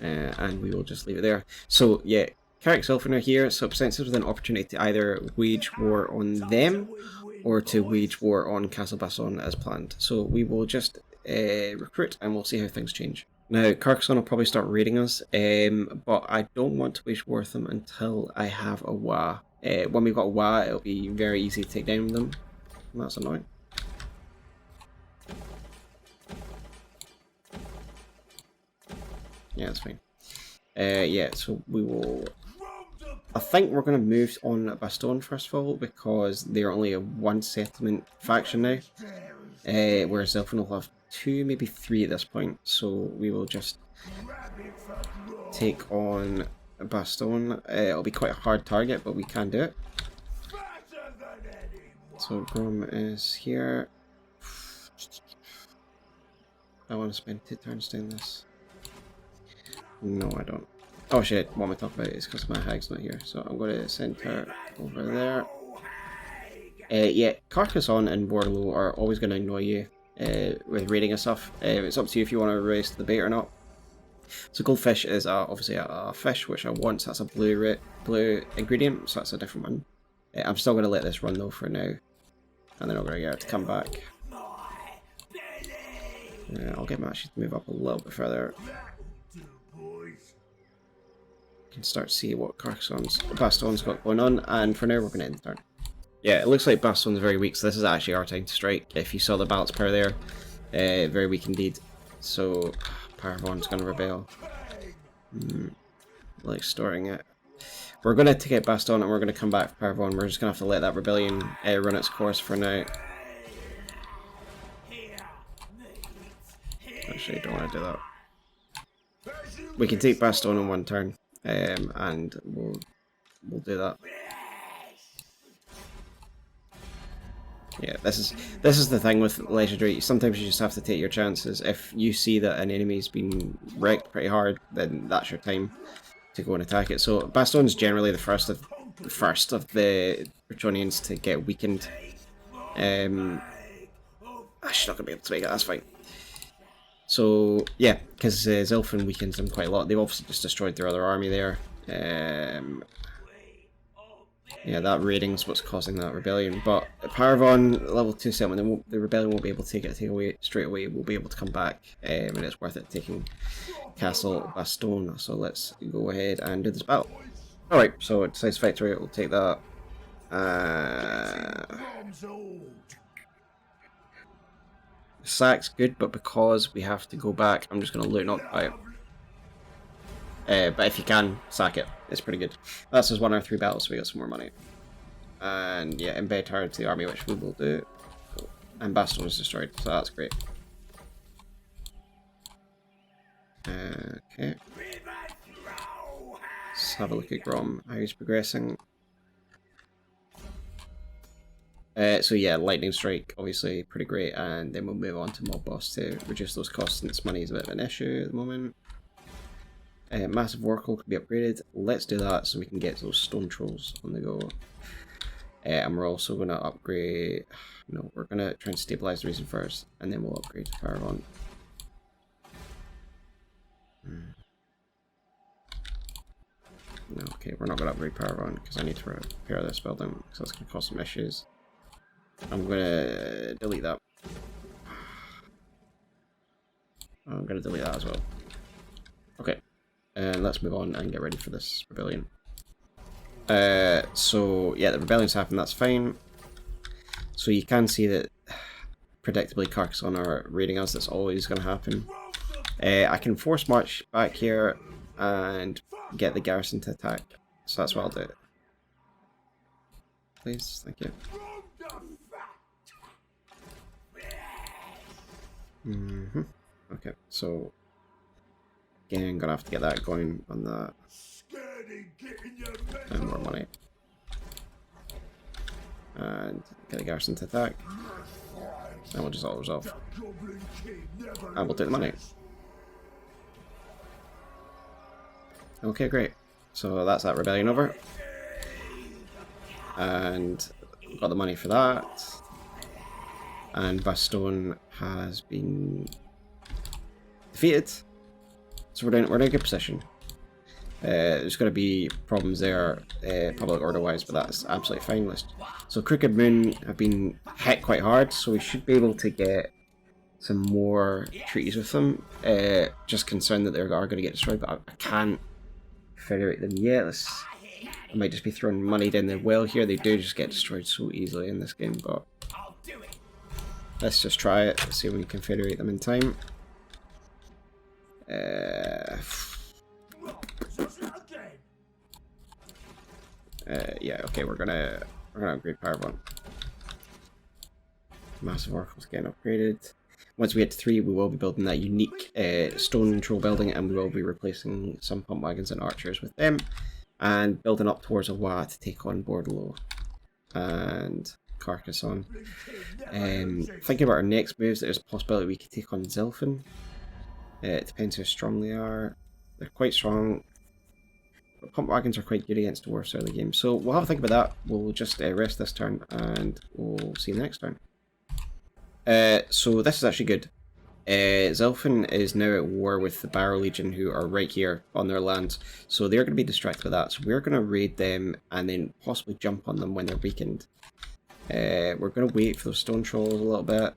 And we will just leave it there. So yeah, Carrick Elfin are here, so it presents us with an opportunity to either wage war on them, or to wage war on Castle Bastogne as planned. So we will just recruit, and we'll see how things change. Now, Carcassonne will probably start raiding us, but I don't want to wage war with them until I have a Wa. When we've got a Wa, it'll be very easy to take down them. That's annoying. Yeah, that's fine. Yeah, so we will... I think we're going to move on Bastogne first of all, because they're only a one settlement faction now. Whereas Elfin will have 2, maybe 3 at this point. So we will just take on Bastogne. It'll be quite a hard target, but we can do it. So Grom is here. I want to spend 2 turns doing this. No, I don't. Oh shit, what am I talking about? It's because my hag's not here. So I'm going to send her over there. Yeah, Carcassonne and Bordelot are always going to annoy you with raiding and stuff. It's up to you if you want to race the bait or not. So goldfish is obviously a fish, which I want, so that's a blue ingredient, so that's a different one. I'm still going to let this run though for now, and then I'm going to get her to come back. I'll get my ashes to move up a little bit further. You can start to see what Bastogne's got going on, and for now we're going to end the turn. Yeah, it looks like Bastogne's very weak, so this is actually our time to strike. If you saw the balance power there, very weak indeed. So, Paravon's going to rebel. Like storing it. We're going to take out Bastogne and we're going to come back for Paravon. We're just going to have to let that rebellion run its course for now. Actually, I don't want to do that. We can take Bastogne in one turn, and we'll do that. Yeah, this is the thing with Legendary. Sometimes you just have to take your chances. If you see that an enemy's been wrecked pretty hard, then that's your time to go and attack it. So Bastogne's generally the first of the Bretonnians to get weakened. She's not gonna be able to make it. That's fine. So yeah, because Zilfin weakens them quite a lot. They've obviously just destroyed their other army there. Yeah, that raiding's what's causing that rebellion. But Paravon, level 2 settlement, the rebellion won't be able to take it away straight away. We'll be able to come back, and it's worth it taking Castle Bastogne. So let's go ahead and do this battle. Alright, so Decisive Victory, we'll take that. Sack's good, but because we have to go back, I'm just going to loot and occupy it. But if you can, sack it. It's pretty good. That's just 1 out of 3 battles, so we got some more money. And yeah, embed her into the army, which we will do. And Bastogne is destroyed, so that's great. Okay. Let's have a look at Grom, how he's progressing. So yeah, Lightning Strike, obviously pretty great, and then we'll move on to Mob Boss to reduce those costs, since money is a bit of an issue at the moment. Massive Oracle can be upgraded. Let's do that so we can get those Stone Trolls on the go. And we're also going to upgrade... No, we're going to try and stabilize the reason first, and then we'll upgrade to Paravon. No, okay, we're not going to upgrade Paravon because I need to repair this building, because that's going to cause some issues. I'm going to delete that. I'm going to delete that as well. Okay. And let's move on and get ready for this rebellion. So yeah, the rebellion's happened, that's fine. So you can see that predictably Carcassonne are raiding us, that's always going to happen. I can force march back here and get the garrison to attack. So that's what I'll do. Please, thank you. Okay, so again, I'm gonna have to get that going on that. And more money. And get the garrison to attack. And we'll just auto resolve. And we'll take the money. Okay, great. So that's that rebellion over. And got the money for that. And Bastogne has been defeated. So we're in a good position. There's going to be problems there, public order wise, but that's absolutely fine. So Crooked Moon have been hit quite hard, so we should be able to get some more treaties with them. Just concerned that they are going to get destroyed, but I can't federate them yet. I might just be throwing money down the well here. They do just get destroyed so easily in this game, but let's just try it, see if we can federate them in time. Yeah, okay, we're gonna upgrade Paravon. Massive Oracles getting upgraded. Once we get to 3, we will be building that unique stone troll building, and we will be replacing some pump wagons and archers with them, and building up towards Awa to take on Bordelot and Carcassonne. Thinking about our next moves, there's a possibility we could take on Zilfin. It depends how strong they are. They're quite strong. But pump wagons are quite good against dwarfs early game. So we'll have a think about that. We'll just rest this turn and we'll see you next turn. So this is actually good. Zilfin is now at war with the Barrow Legion, who are right here on their lands. So they're going to be distracted by that. So we're going to raid them and then possibly jump on them when they're weakened. We're going to wait for those stone trolls a little bit.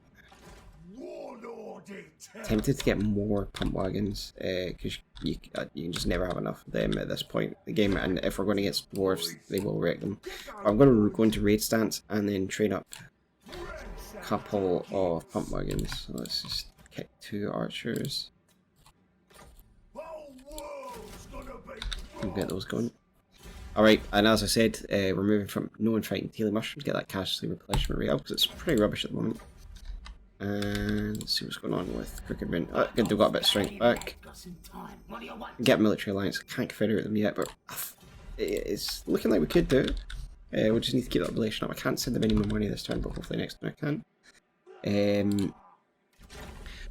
Tempted to get more pump wagons, because you can just never have enough of them at this point in the game, and if we're going to get dwarves, they will wreck them. But I'm going to go into raid stance and then train up a couple of pump wagons. So let's just kick 2 archers. We'll get those going. Alright, and as I said, we're moving from no one fighting Tealy Mushrooms, get that casualty replenishment rate up, because it's pretty rubbish at the moment. And let's see what's going on with Crooked Moon. Oh, good, they've got a bit of strength back. Get Military Alliance, can't confederate them yet, but it's looking like we could do it. We just need to keep that relation up. I can't send them any more money this turn, but hopefully next time I can.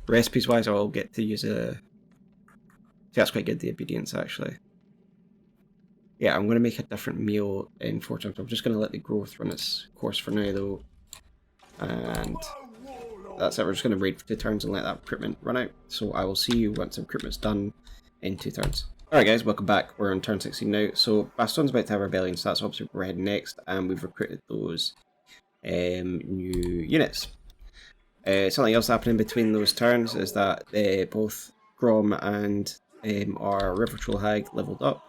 Recipes wise, I'll get to use a... See, that's quite good, the obedience actually. Yeah, I'm going to make a different meal in 4 turns. I'm just going to let the growth run its course for now though. And that's it, we're just going to raid for 2 turns and let that recruitment run out. So I will see you once the recruitment's done in 2 turns. Alright guys, welcome back. We're on turn 16 now. So Bastogne's about to have a rebellion, so that's obviously where we're heading next. And we've recruited those new units. Something else happening between those turns is that both Grom and our River Troll Hag leveled up.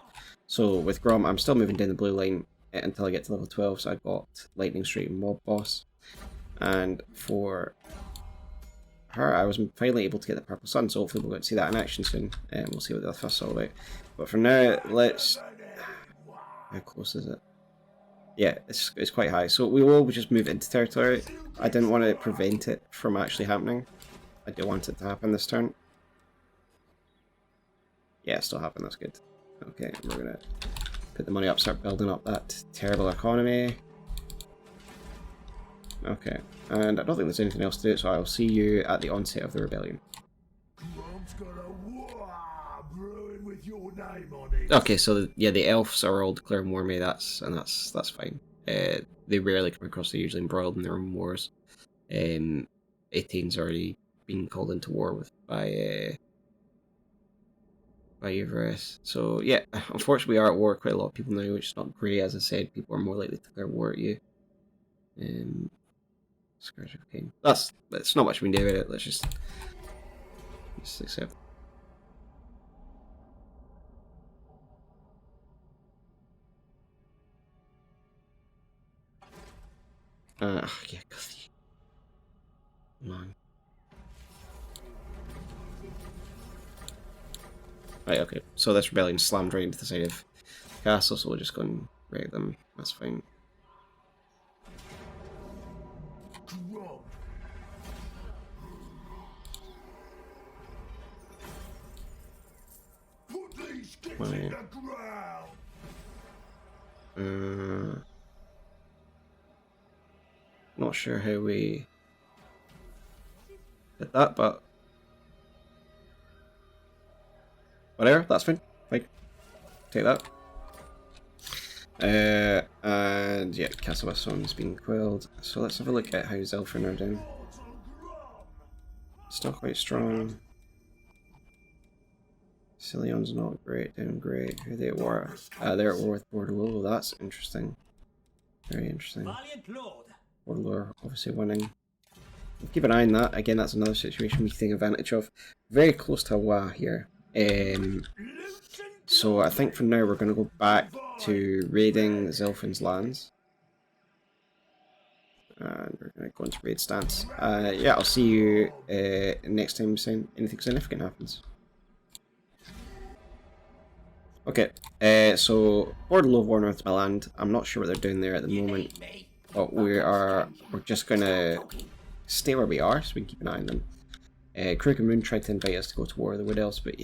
So with Grom, I'm still moving down the blue line until I get to level 12, so I got Lightning Strike and Mob Boss. And for her, I was finally able to get the Purple Sun, so hopefully we'll get to see that in action soon, and we'll see what the fuss is all about. But for now, let's... How close is it? Yeah, it's quite high, so we will just move into territory. I didn't want to prevent it from actually happening. I do want it to happen this turn. Yeah, it still happened, that's good. Okay, we're going to put the money up, start building up that terrible economy. Okay, and I don't think there's anything else to do, so I'll see you at the onset of the rebellion. Okay, so yeah, the elves are all declaring war me. That's fine. They rarely come across; they're usually embroiled in their own wars. 18's already been called into war with by Everest. So yeah, unfortunately, we are at war with quite a lot of people now, which is not great. As I said, people are more likely to declare war at you. Scourge of Cain. That's not much we can do about it. Let's just accept. Yeah, long. Right, okay. So this rebellion slammed right into the side of the castle, so we'll just go and raid them. That's fine. Right. Not sure how we did that, but whatever, that's fine. Fine. Take that. And yeah, Castle Bastogne's been quelled. So let's have a look at how Zelfin are doing. Still quite strong. Cilion's not great, doing great. Who are they at war? They're at war with Bordelot. That's interesting. Very interesting. Bordelot obviously winning. We'll keep an eye on that. Again, that's another situation we can take advantage of. Very close to Wa here. So I think for now we're going to go back to raiding Zelfin's lands. And we're going to go into raid stance. Yeah, I'll see you next time anything significant happens. Okay, so Bordelot of Warnorth my land. I'm not sure what they're doing there at the moment, but we're just gonna stay where we are so we can keep an eye on them. Crooked Moon tried to invite us to go to war with the Wood Elves, but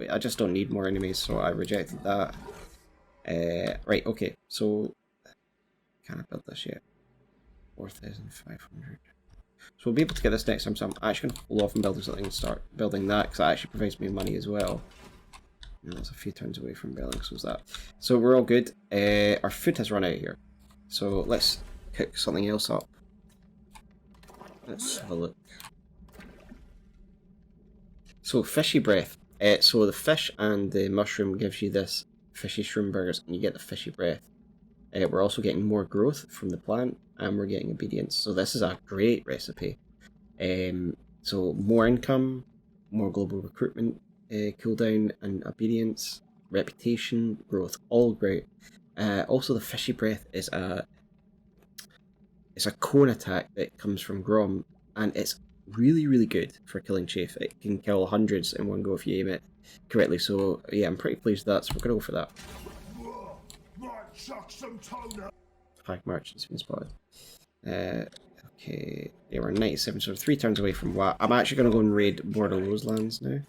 I just don't need more enemies, so I rejected that. Right, okay, so can I build this yet? 4,500. So we'll be able to get this next time, so I'm actually going to hold off on building something and start building that, because that actually provides me money as well. And that's a few turns away from building, so is that. So we're all good. Our food has run out here, so let's cook something else up. Let's have a look. So fishy breath. So the fish and the mushroom gives you this fishy shroom burgers, and you get the fishy breath. We're also getting more growth from the plant, and we're getting obedience. So this is a great recipe. So more income, more global recruitment, cooldown and obedience, reputation, growth, all great. Also, the fishy breath is it's a cone attack that comes from Grom, and it's really good for killing chafe. It can kill hundreds in one go if you aim it correctly. So yeah, I'm pretty pleased with that. So we're gonna go for that. Pack merchant's been spotted. Okay, they were 97, so 3 turns away from what? I'm actually going to go and raid more of those lands now.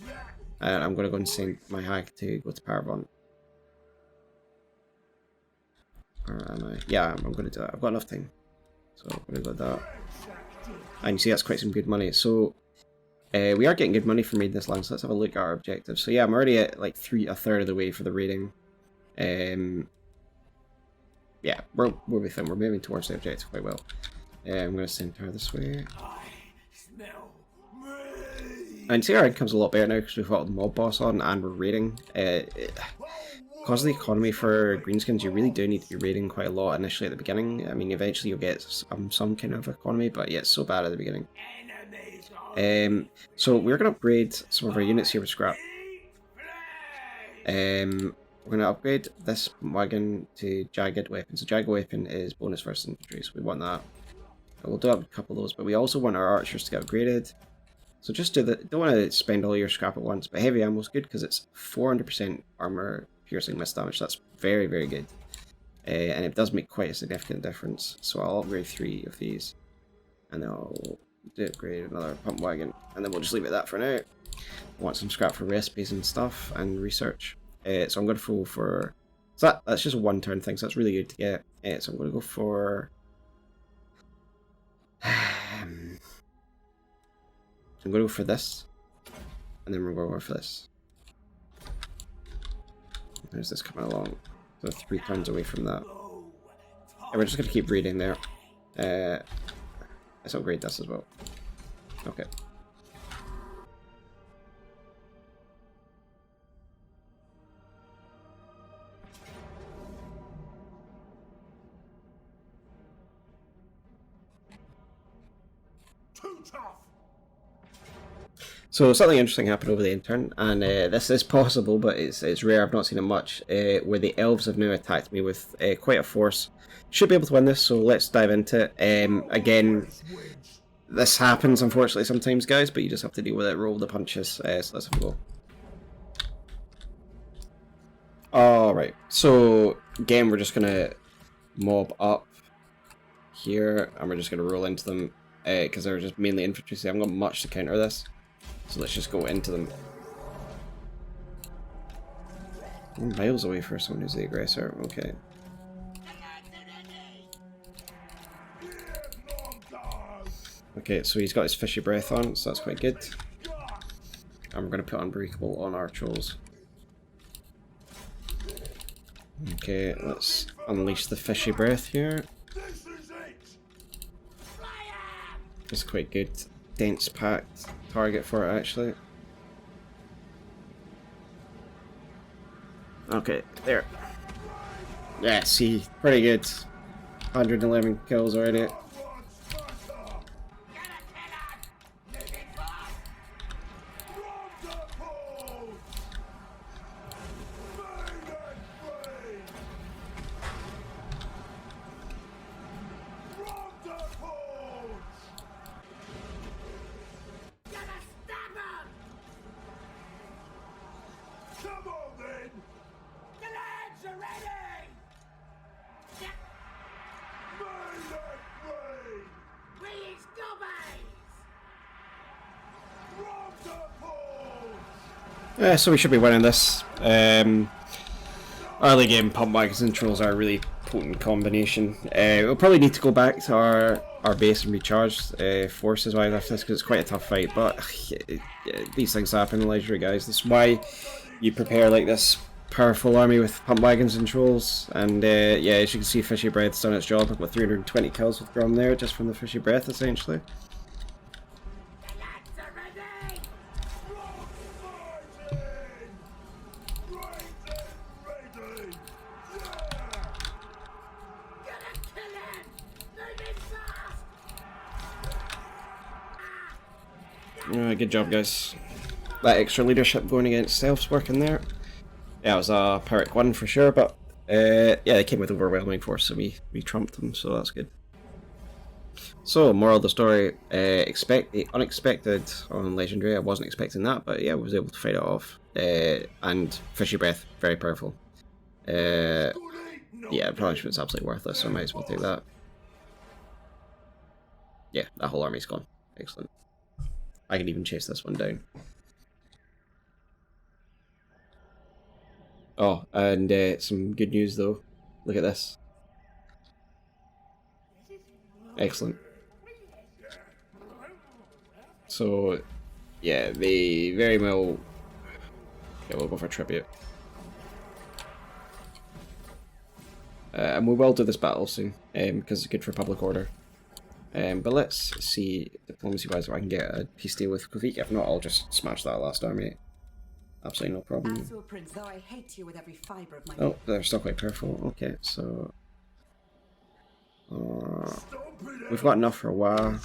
And I'm going to go and send my hag to go to Paravon. Or am I? Yeah, I'm going to do that. I've got enough time. So I'm going to go that. And you see that's quite some good money. So we are getting good money from raiding this land, so let's have a look at our objectives. So yeah, I'm already at like a third of the way for the raiding. Yeah, we're within. We're moving towards the objective quite well. I'm going to send her this way. And see, our income's a lot better now because we've got the mob boss on and we're raiding. Because of the economy for greenskins, you really do need to be raiding quite a lot initially at the beginning. I mean, eventually you'll get some kind of economy, but yeah, it's so bad at the beginning. So we're going to upgrade some of our units here with scrap. We're going to upgrade this wagon to jagged weapon. So jagged weapon is bonus versus infantry, so we want that. We'll do up a couple of those, but we also want our archers to get upgraded. So just do don't want to spend all your scrap at once, but heavy ammo is good because it's 400% armor piercing miss damage. That's very good. And it does make quite a significant difference. So I'll upgrade 3 of these. And then I'll upgrade another pump wagon. And then we'll just leave it at that for now. I want some scrap for recipes and stuff and research. So I'm going to go for... So that's just a 1 turn thing, so that's really good to get. So I'm going to go for... I'm going to go for this, and then we're going to go for this. There's this coming along, so 3 turns away from that. And we're just going to keep reading there. Let's upgrade this as well. Okay. So something interesting happened over the intern, and this is possible, but it's rare. I've not seen it much. Where the elves have now attacked me with quite a force. Should be able to win this, so let's dive into it. Again, this happens unfortunately sometimes, guys, but you just have to deal with it. Roll the punches. So let's have a go. All right. So again, we're just gonna mob up here, and we're just gonna roll into them because they're just mainly infantry. So I haven't got much to counter this. So let's just go into them. We're miles away for someone who's the aggressor. Okay. Okay, so he's got his fishy breath on, so that's quite good. And we're going to put Unbreakable on our trolls. Okay, let's unleash the fishy breath here. It's quite good. Dense packed target for it, actually. Okay, there. Yeah, see, pretty good. 111 kills already. So we should be winning this. Early game pump wagons and trolls are a really potent combination. We'll probably need to go back to our base and recharge forces while after this because it's quite a tough fight. But these things happen in Legendary, guys. That's why you prepare like this powerful army with pump wagons and trolls. And yeah, as you can see, Fishy Breath's done its job. I've got 320 kills with Grom there just from the Fishy Breath, essentially. Good job, guys. that extra leadership going against Elves working there. Yeah, it was a Pyrrhic one for sure, but yeah, they came with overwhelming force, so we trumped them, so that's good. So, moral of the story, expect the unexpected on Legendary. I wasn't expecting that, but yeah, I was able to fight it off. And Fishy Breath, very powerful. Yeah, punishment's absolutely worthless, so I might as well take that. Yeah, that whole army's gone. Excellent. I can even chase this one down. Oh, and some good news though. Look at this. Excellent. So, yeah, they very well... Yeah, we'll go for tribute. And we will do this battle soon, because it's good for public order. But let's see, diplomacy-wise, if I can get a peace deal with Kvik. If not, I'll just smash that last army. Absolutely no problem. Oh, they're still quite powerful. Okay, so... we've got enough for a while,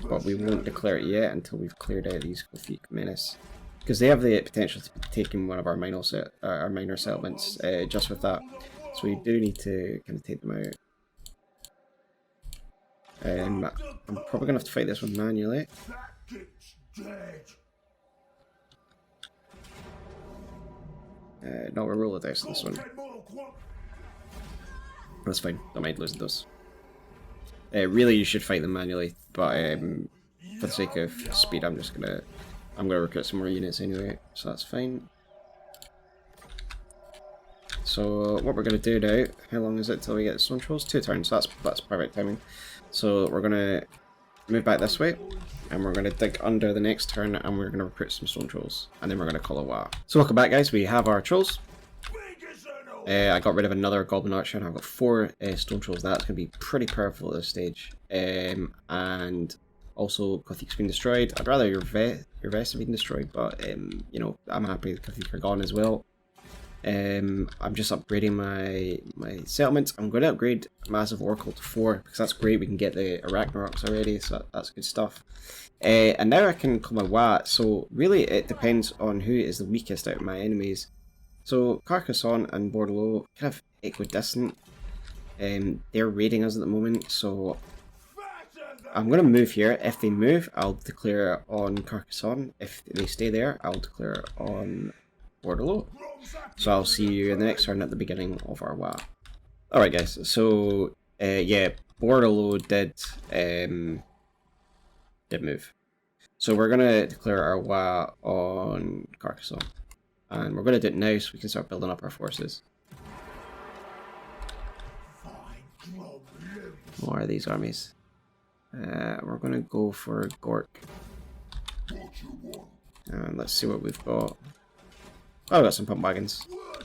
but we won't declare it yet until we've cleared out these Kvik menace. Because they have the potential to be taking one of our minor settlements just with that. So we do need to kind of take them out. I'm probably going to have to fight this one manually. No, we'll roll the dice on this one. That's fine, don't mind losing those. Really, you should fight them manually, but for the sake of speed, I'm gonna recruit some more units anyway, so that's fine. So what we're gonna do now? How long is it till we get the stone trolls? 2 turns. So that's perfect timing. So we're gonna move back this way, and we're gonna dig under the next turn, and we're gonna recruit some stone trolls, and then we're gonna call a while. So welcome back, guys. We have our trolls. I got rid of another goblin archer, and I've got 4 stone trolls. That's going to be pretty powerful at this stage. And also, Kothiek's been destroyed. I'd rather your vest have been destroyed, but you know, I'm happy that Kothiek are gone as well. I'm just upgrading my settlement. I'm going to upgrade Massive Oracle to 4 because that's great. We can get the Arachnaroks already, so that's good stuff. And now I can call my Wat. So really, it depends on who is the weakest out of my enemies. So Carcassonne and Bordelot kind of equidistant. They're raiding us at the moment, so I'm going to move here. If they move, I'll declare on Carcassonne. If they stay there, I'll declare on Bordelot. So I'll see you in the next turn at the beginning of our WA. Alright guys, so yeah, Bordelot did move. So we're going to declare our WA on Carcassonne. And we're going to do it now so we can start building up our forces. What are these armies? We're going to go for Gork. And let's see what we've got. Oh, we've got some pump wagons. Oh,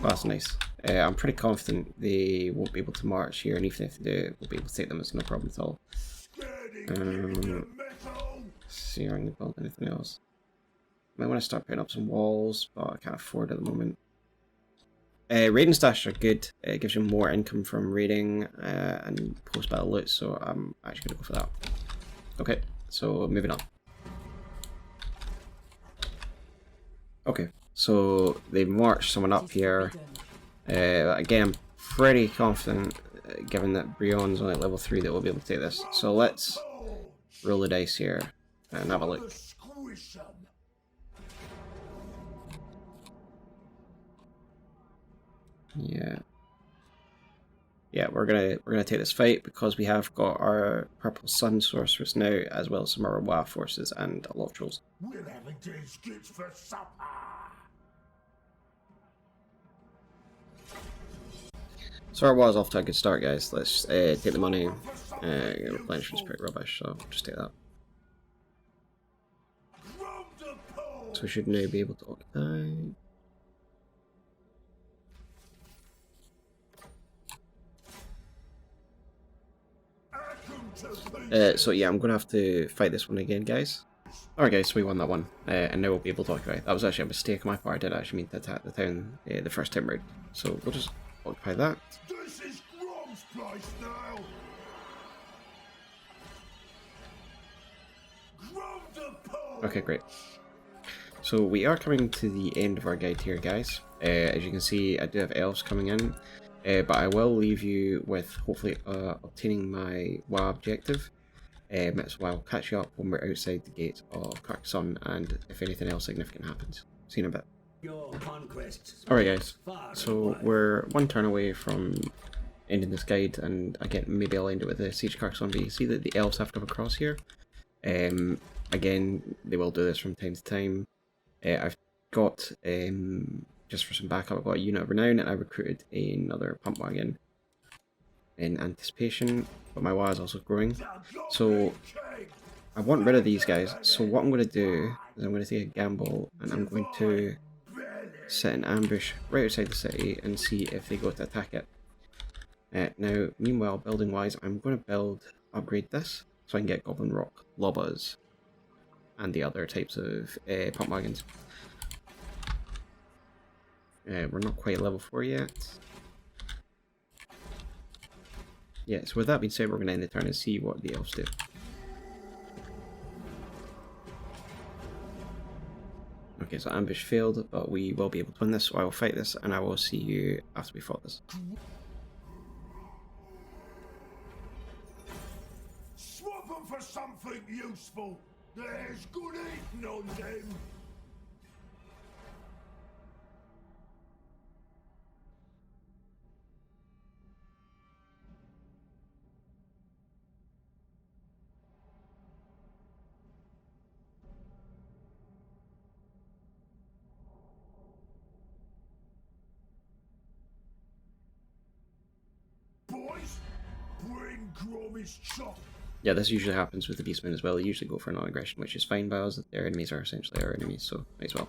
that's nice. I'm pretty confident they won't be able to march here, and even if they do, we'll be able to take them. It's no problem at all. See if I can build anything else. I might want to start putting up some walls, but I can't afford it at the moment. Raiding stashes are good. It gives you more income from raiding and post-battle loot, so I'm actually going to go for that. Okay, so moving on. Okay, so they've marched someone up here. Again, I'm pretty confident, given that Brion's only at level 3, that we'll be able to take this. So let's roll the dice here and have a look. Yeah, we're gonna take this fight because we have got our purple sun sorceress now, as well as some of our WA forces and a lot of trolls. We're having skits for supper. So our WA's off to a good start, guys. Let's take the money. Replenishment's pretty rubbish, so just take that. So we should now be able to occupy. So yeah, I'm going to have to fight this one again, guys. Alright guys, so we won that one, and now we'll be able to occupy. That was actually a mistake on my part. I did actually mean to attack the town the first time round. So we'll just occupy that. This is Grom's place now. Grom the Paunch. Okay, great. So we are coming to the end of our guide here, guys. As you can see, I do have elves coming in, but I will leave you with hopefully obtaining my WoW objective. So I'll catch you up when we're outside the gate of Carcassonne, and if anything else significant happens. See you in a bit. Alright guys, so we're one turn away from ending this guide, and again, maybe I'll end it with the Siege of Carcassonne, but you see that the elves have come across here. Again, they will do this from time to time. I've got, just for some backup, I've got a unit of renown, and I recruited another pump wagon in anticipation, but my WoW is also growing. So I want rid of these guys, so what I'm going to do is I'm going to take a gamble, and I'm going to set an ambush right outside the city and see if they go to attack it. Now, meanwhile, building wise, I'm going to upgrade this so I can get Goblin Rock, Lobbas, and the other types of pump wagons. We're not quite level 4 yet. Yeah, so with that being said, we're going to end the turn and see what the elves do. Okay, so ambush failed, but we will be able to win this, so I will fight this, and I will see you after we fought this. Swap them for something useful. There's good eating on them. Boys, bring Grom his chop. Yeah, this usually happens with the Beastmen as well. They usually go for non-aggression, which is fine by us. Their enemies are essentially our enemies, so might as well.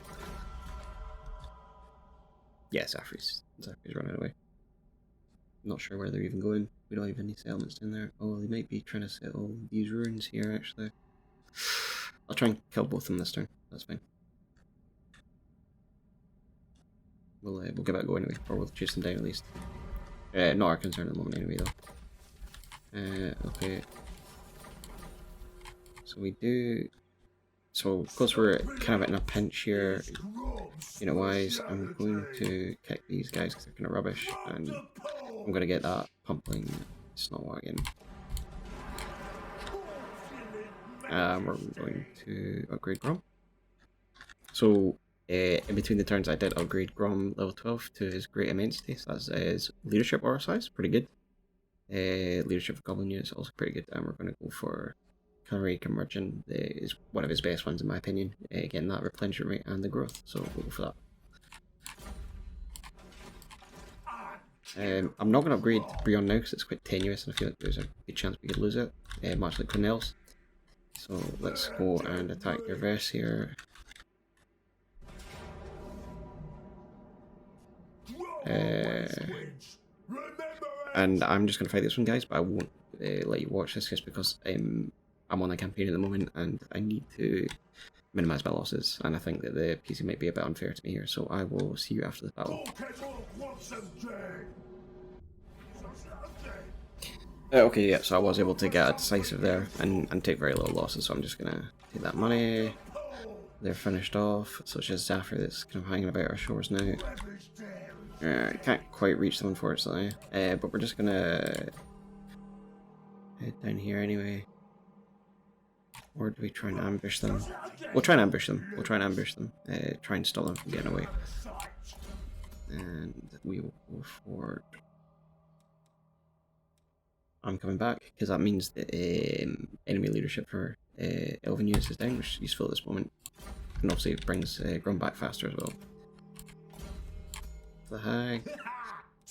Yeah, Zafri's running away. Not sure where they're even going. We don't have any settlements in there. Oh, they might be trying to settle these ruins here, actually. I'll try and kill both of them this turn. That's fine. We'll give it a go anyway, or we'll chase them down at least. Not our concern at the moment anyway, though. Okay. So we do... So, because we're kind of in a pinch here, unit-wise, I'm going to kick these guys because they're kind of rubbish, and I'm going to get that pumping snow wagon. We're going to upgrade Grom. So, in between the turns, I did upgrade Grom level 12 to his Great Immensity, so that's his leadership aura size, pretty good. Leadership of Goblin units also pretty good, and we're going to go for Culinary Conversion is one of his best ones in my opinion. Getting that replenishment rate and the growth, so we'll go for that. I'm not going to upgrade Bretonnia now because it's quite tenuous and I feel like there's a good chance we could lose it, much like Cornells. So let's go and attack your verse here. And I'm just going to fight this one, guys, but I won't let you watch this just because I'm on a campaign at the moment and I need to minimise my losses, and I think that the PC might be a bit unfair to me here, so I will see you after the battle. Okay, yeah, so I was able to get a decisive there and take very little losses, so I'm just going to take that money. They're finished off, such as Zafir that's kind of hanging about our shores now. Can't quite reach them unfortunately, but we're just going to head down here anyway. Or do we try and ambush them? We'll try and ambush them. Try and stop them from getting away. And we will go forward. I'm coming back, because that means that enemy leadership for elven units is down, which is useful at this moment. And obviously it brings Grom back faster as well. The hag.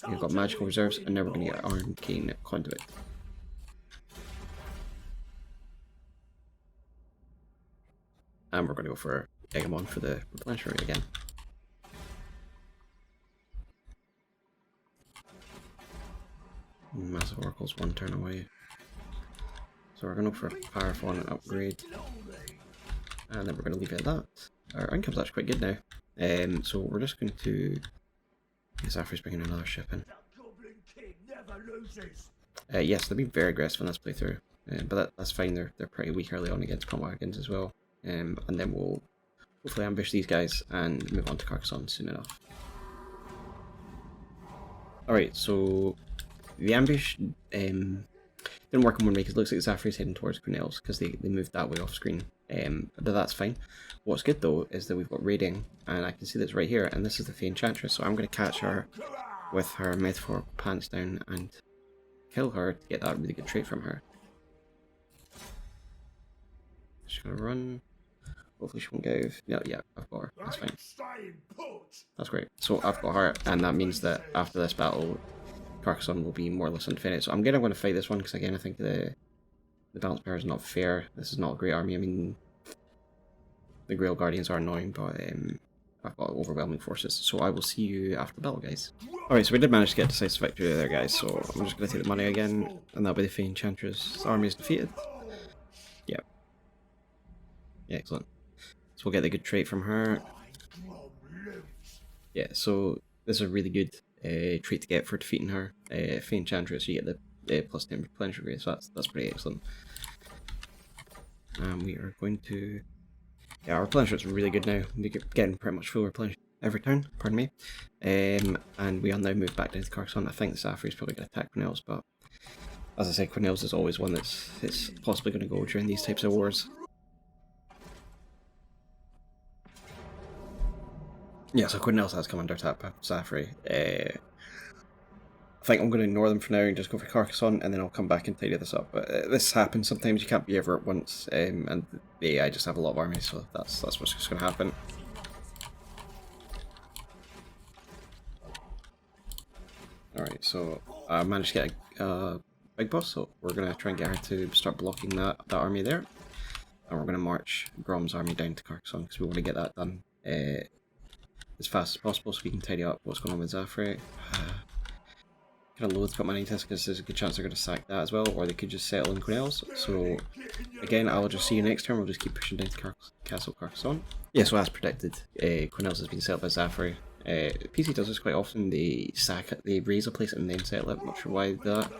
We've got magical reserves, and now we're going to get Arcane Conduit. And we're going to go for Egamon for the replenishment again. Massive Oracle's one turn away. So we're going to go for a Paravon and upgrade. And then we're going to leave it at that. Our income's actually quite good now. So we're just going to... Zafir's bringing another ship in. Yes, they've been very aggressive in this playthrough. But that's fine, they're pretty weak early on against pump wagons as well. And then we'll hopefully ambush these guys and move on to Carcassonne soon enough. Alright, so the ambush didn't work on one way because it looks like Zafri's heading towards Cornells because they moved that way off screen. But that's fine. What's good though is that we've got raiding, and I can see this right here, and this is the enchantress, so I'm going to catch her with her metaphorical pants down and kill her to get that really good trait from her. She's going to run. Hopefully she won't get out. Yeah, I've got her. That's fine. That's great. So I've got her, and that means that after this battle, Carcassonne will be more or less undefended. So I'm going to fight this one, because again, I think the balance power is not fair. This is not a great army. I mean, the Grail Guardians are annoying, but I've got overwhelming forces. So I will see you after the battle, guys. Alright, so we did manage to get decisive victory there, guys. So I'm just going to take the money again, and that'll be the enchantress. Army is defeated. Yep. Yeah, excellent. So we'll get the good trait from her. Yeah, so this is a really good trait to get for defeating her. Enchantress, you get the plus 10 replenishment rate, so that's pretty excellent. We are going to... Yeah, our replenishment's really good now. We're getting pretty much full replenish every turn, pardon me. And we'll now move back down to Carcassonne. I think Zafri's probably going to attack Cornells, but as I say, Cornells is always one that's possibly going to go during these types of wars. Yeah, so Cornells has come under attack by Zafri. I think I'm going to ignore them for now and just go for Carcassonne, and then I'll come back and tidy this up. But this happens sometimes, you can't be ever at once, and the AI just have a lot of armies, so that's what's just going to happen. Alright, so I managed to get a big boss, so we're going to try and get her to start blocking that army there. And we're going to march Grom's army down to Carcassonne, because we want to get that done as fast as possible, so we can tidy up what's going on with Zafri. Kind of loath to put money into this because there's a good chance they're going to sack that as well, or they could just settle in Cornells. So again, I'll just see you next turn. We'll just keep pushing down to Castle Carcassonne. Yeah, so as predicted, Cornells has been settled by Zafri. PC does this quite often. They sack it, they raise a place and then settle it. I'm not sure why that.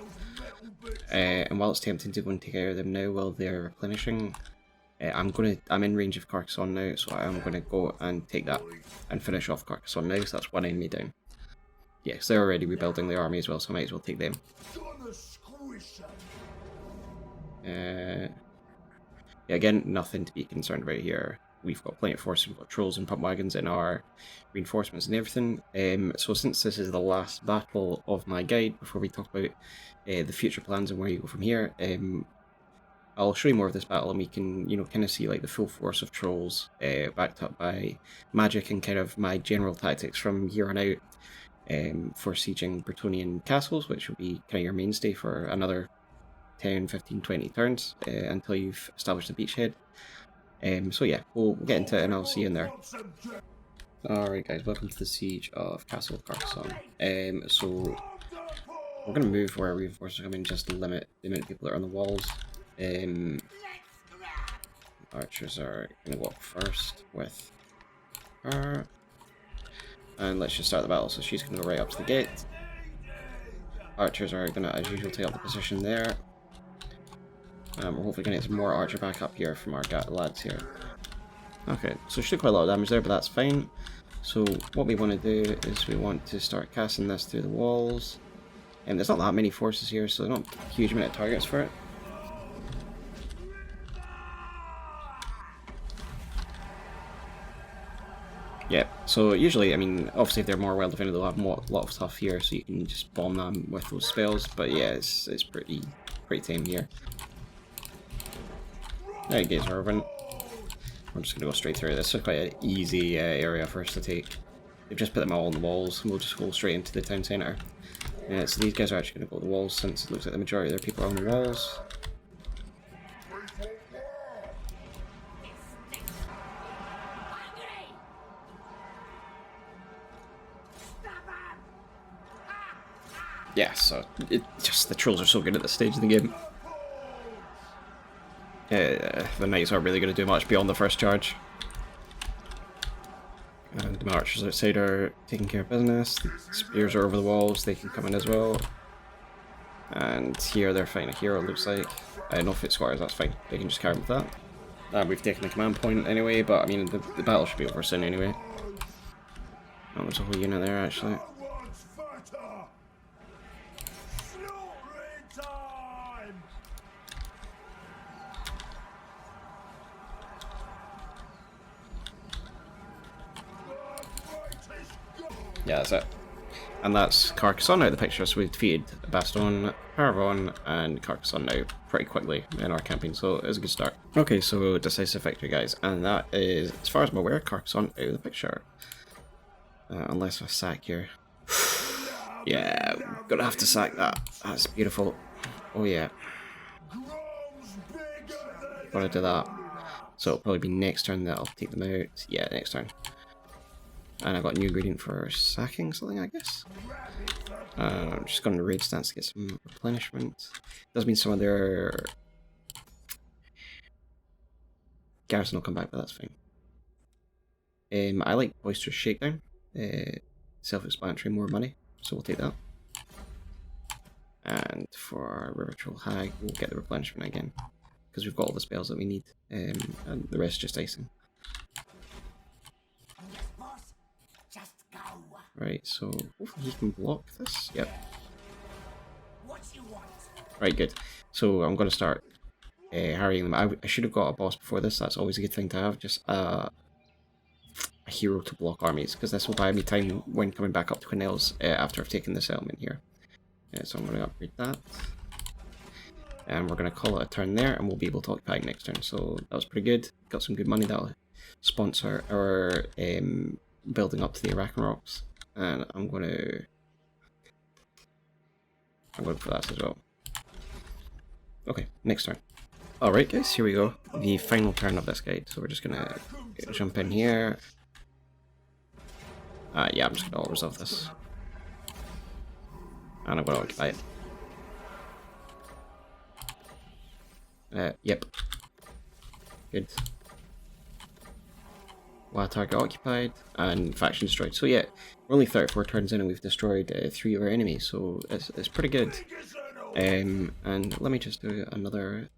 And while it's tempting to go and take out of them now while they're replenishing, I'm in range of Carcassonne now, so I'm gonna go and take that and finish off Carcassonne now. So that's one enemy down. Yes, they're already rebuilding the army as well, so I might as well take them. Yeah, again, nothing to be concerned about here. We've got plenty of forces, we've got trolls and pump wagons in our reinforcements and everything. So since this is the last battle of my guide, before we talk about the future plans and where you go from here, I'll show you more of this battle, and we can, kind of see like the full force of trolls, backed up by magic and kind of my general tactics from here on out. For sieging Bretonnian castles, which will be kind of your mainstay for another 10, 15, 20 turns until you've established a beachhead. So yeah, we'll get into it and I'll see you in there. Alright guys, welcome to the siege of Castle Carcassonne. So we're going to move where reinforcements come in just to limit the amount of people that are on the walls. Archers are going to walk first with her. And let's just start the battle. So she's going to go right up to the gate. Archers are going to, as usual, take up the position there. We're hopefully going to get some more archer back up here from our lads here. Okay, so she did quite a lot of damage there, but that's fine. So what we want to do is we want to start casting this through the walls. And there's not that many forces here, so there's not a huge amount of targets for it. Yeah, so usually, I mean, obviously if they're more well defended, they'll have a lot of stuff here, so you can just bomb them with those spells. But yeah, it's pretty tame here. There you go, Irvin. I'm just gonna go straight through. This is quite an easy area for us to take. They've just put them all on the walls, and we'll just go straight into the town centre. Yeah, so these guys are actually gonna go to the walls, since it looks like the majority of their people are on the walls. Yeah, so the trolls are so good at this stage of the game. The knights aren't really going to do much beyond the first charge. And the archers outside are taking care of business. The spears are over the walls, they can come in as well. And here they're fighting a hero, it looks like. No foot squires, that's fine. They can just carry on with that. We've taken the command point anyway, but I mean, the battle should be over soon anyway. Oh, there's a whole unit there actually. Yeah, that's it. And that's Carcassonne out of the picture, so we've defeated Bastogne, Paravon, and Carcassonne now pretty quickly in our campaign, so it was a good start. Okay, so decisive victory, guys, and that is, as far as I'm aware, Carcassonne out of the picture. Unless I sack here. Yeah, gonna have to sack that. That's beautiful. Oh yeah. Gotta do that. So it'll probably be next turn that I'll take them out. Yeah, next turn. And I got a new ingredient for sacking something, I guess. I'm just going to raid stance to get some replenishment. Does mean some of their garrison will come back, but that's fine. I like Boisterous Shakedown. Self-explanatory, more money, so we'll take that. And for River Troll Hag, we'll get the replenishment again, because we've got all the spells that we need, and the rest just icing. Right, so hopefully he can block this. Yep. Right, good. So I'm going to start harrying them. I should have got a boss before this. That's always a good thing to have. Just a hero to block armies, because this will buy me time when coming back up to Cornells after I've taken this element here. So I'm going to upgrade that. And we're going to call it a turn there, and we'll be able to occupy next turn. So that was pretty good. Got some good money that'll sponsor our building up to the Arakan Rocks. And I'm going for that as well. Okay, next turn. Alright guys, here we go. The final turn of this guide. So we're just going to jump in here. Yeah, I'm just going to resolve this. And I'm going to occupy it. Yep. Good. Wild target occupied, and faction destroyed. So yeah, we're only 34 turns in and we've destroyed 3 of our enemies, so it's pretty good. And let me just do another...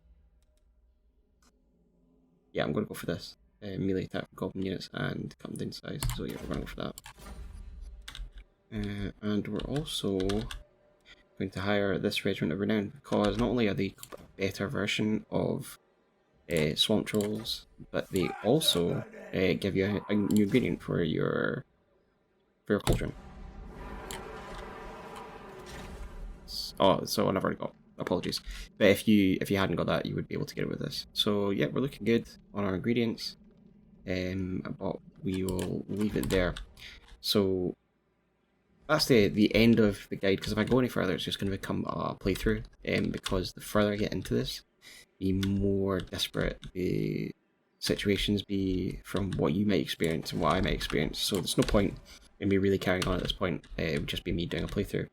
Yeah, I'm going to go for this. Melee attack for goblin units and come down size, so yeah, we're going to go for that. And we're also going to hire this Regiment of Renown, because not only are they a better version of swamp trolls, but they also give you a new ingredient for your cauldron. Oh, so I never got. Apologies, but if you hadn't got that, you would be able to get it with this. So yeah, we're looking good on our ingredients, but we will leave it there. So that's the end of the guide, because if I go any further, it's just going to become a playthrough. Because the further I get into this, the more desperate the situations be from what you might experience and what I might experience. So there's no point in me really carrying on at this point. It would just be me doing a playthrough.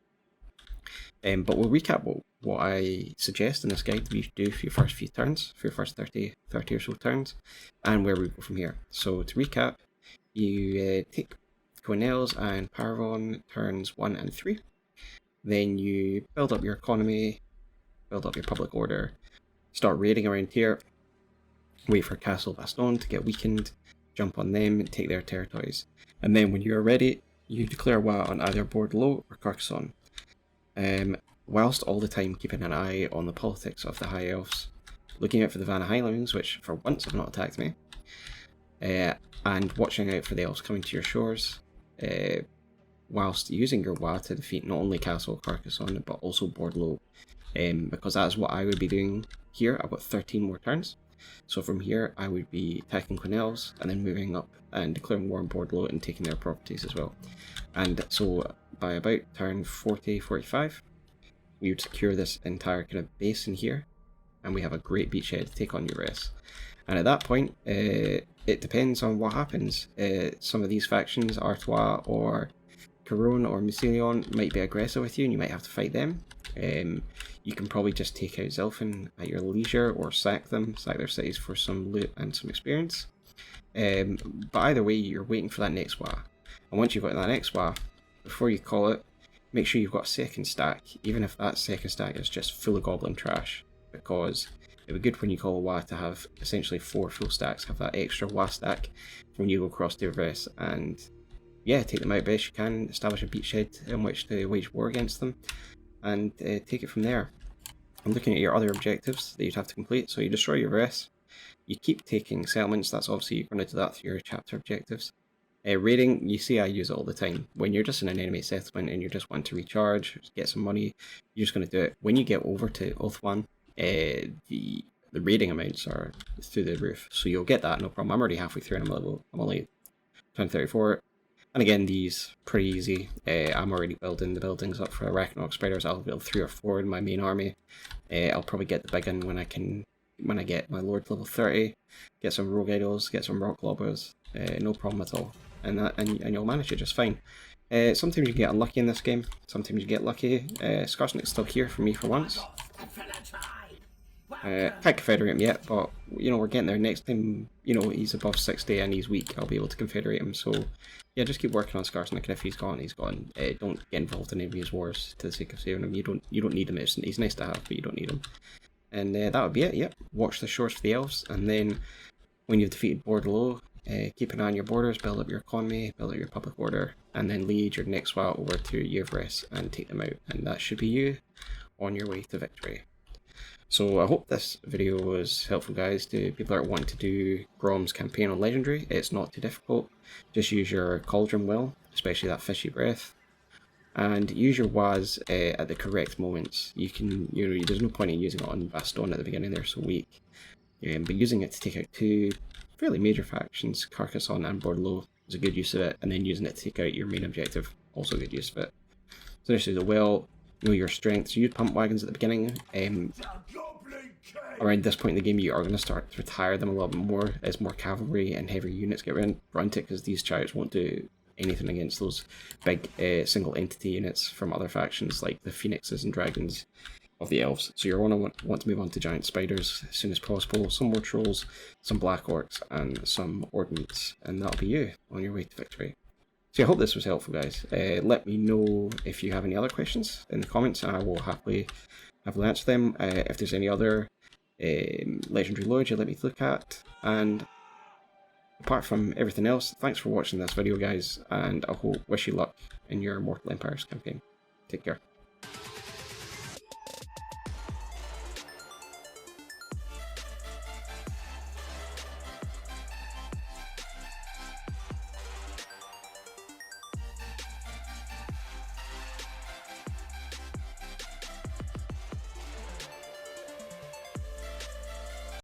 But we'll recap what I suggest in this guide to do for your first few turns, for your first 30 or so turns, and where we go from here. So to recap, you take Cornells and Paravon turns 1 and 3. Then you build up your economy, build up your public order, start raiding around here, wait for Castle Bastogne to get weakened, jump on them, take their territories. And then when you're ready, you declare war on either Bordeaux or Carcassonne. Whilst all the time keeping an eye on the politics of the High Elves, looking out for the Vanna Highlands, which for once have not attacked me, and watching out for the Elves coming to your shores, whilst using your Wa to defeat not only Castle Carcassonne but also Bordeaux, because that is what I would be doing here. I've got 13 more turns, so from here I would be attacking Cornells and then moving up and declaring war on Bordeaux and taking their properties as well. And so by about turn 40-45, we would secure this entire kind of basin here, and we have a great beachhead to take on Uris. And at that point, it depends on what happens. Some of these factions, Artois or Caron or Mucilion, might be aggressive with you and you might have to fight them. You can probably just take out Zelfin at your leisure or sack their cities for some loot and some experience. But either way, you're waiting for that next Wa. And once you've got that next Wa, before you call it, make sure you've got a second stack, even if that second stack is just full of goblin trash, because it would be good when you call a Wa to have essentially 4 full stacks, have that extra Wa stack when you go across to Everest, and yeah, take them out best you can, establish a beachhead in which to wage war against them, and take it from there. I'm looking at your other objectives that you'd have to complete. So you destroy your Everest, you keep taking settlements, that's obviously you're going to do that through your chapter objectives. Raiding, you see I use it all the time. When you're just in an enemy settlement and you just want to recharge, get some money, you're just going to do it. When you get over to Oathwan, the raiding amounts are through the roof, so you'll get that, no problem. I'm already halfway through and I'm only 1034. And again, these pretty easy. I'm already building the buildings up for Arachnarok Spiders. I'll build 3 or 4 in my main army. I'll probably get the big one when I get my Lord level 30. Get some Rogue Idols, get some Rock Lobbers. No problem at all. And you'll manage it just fine. Sometimes you get unlucky in this game. Sometimes you get lucky. Skarsnik's still here for me for once. Can't confederate him yet, but you know, we're getting there. Next time, you know, he's above 60 and he's weak, I'll be able to confederate him. So yeah, just keep working on Skarsnik, and if he's gone, he's gone. Don't get involved in any of his wars to the sake of saving him. You don't need him. He's nice to have, but you don't need him. And that would be it. Yep. Watch the shores for the elves, and then when you've defeated Bordeaux, keep an eye on your borders, build up your economy, build up your public order, and then lead your next SWAT over to Yevres and take them out. And that should be you on your way to victory. So I hope this video was helpful, guys, to people that want to do Grom's campaign on Legendary. It's not too difficult. Just use your Cauldron well, especially that fishy breath, and use your Was at the correct moments. There's no point in using it on Bastogne at the beginning, they're so weak. But using it to take out 2 fairly major factions, Carcassonne and Bordeaux, is a good use of it, and then using it to take out your main objective, also a good use of it. So this is a well. Know your strengths. You use pump wagons at the beginning. Around this point in the game, you are going to start to retire them a little bit more as more cavalry and heavy units get run to, because these chariots won't do anything against those big single entity units from other factions like the Phoenixes and Dragons of the Elves. So you're going to want to move on to giant spiders as soon as possible. Some more trolls, some black orcs, and some ordnance, and that'll be you on your way to victory. So I hope this was helpful, guys. Let me know if you have any other questions in the comments, and I will happily answer them. If there's any other legendary lords you'd let me look at. And apart from everything else, thanks for watching this video, guys, and I wish you luck in your Mortal Empires campaign. Take care.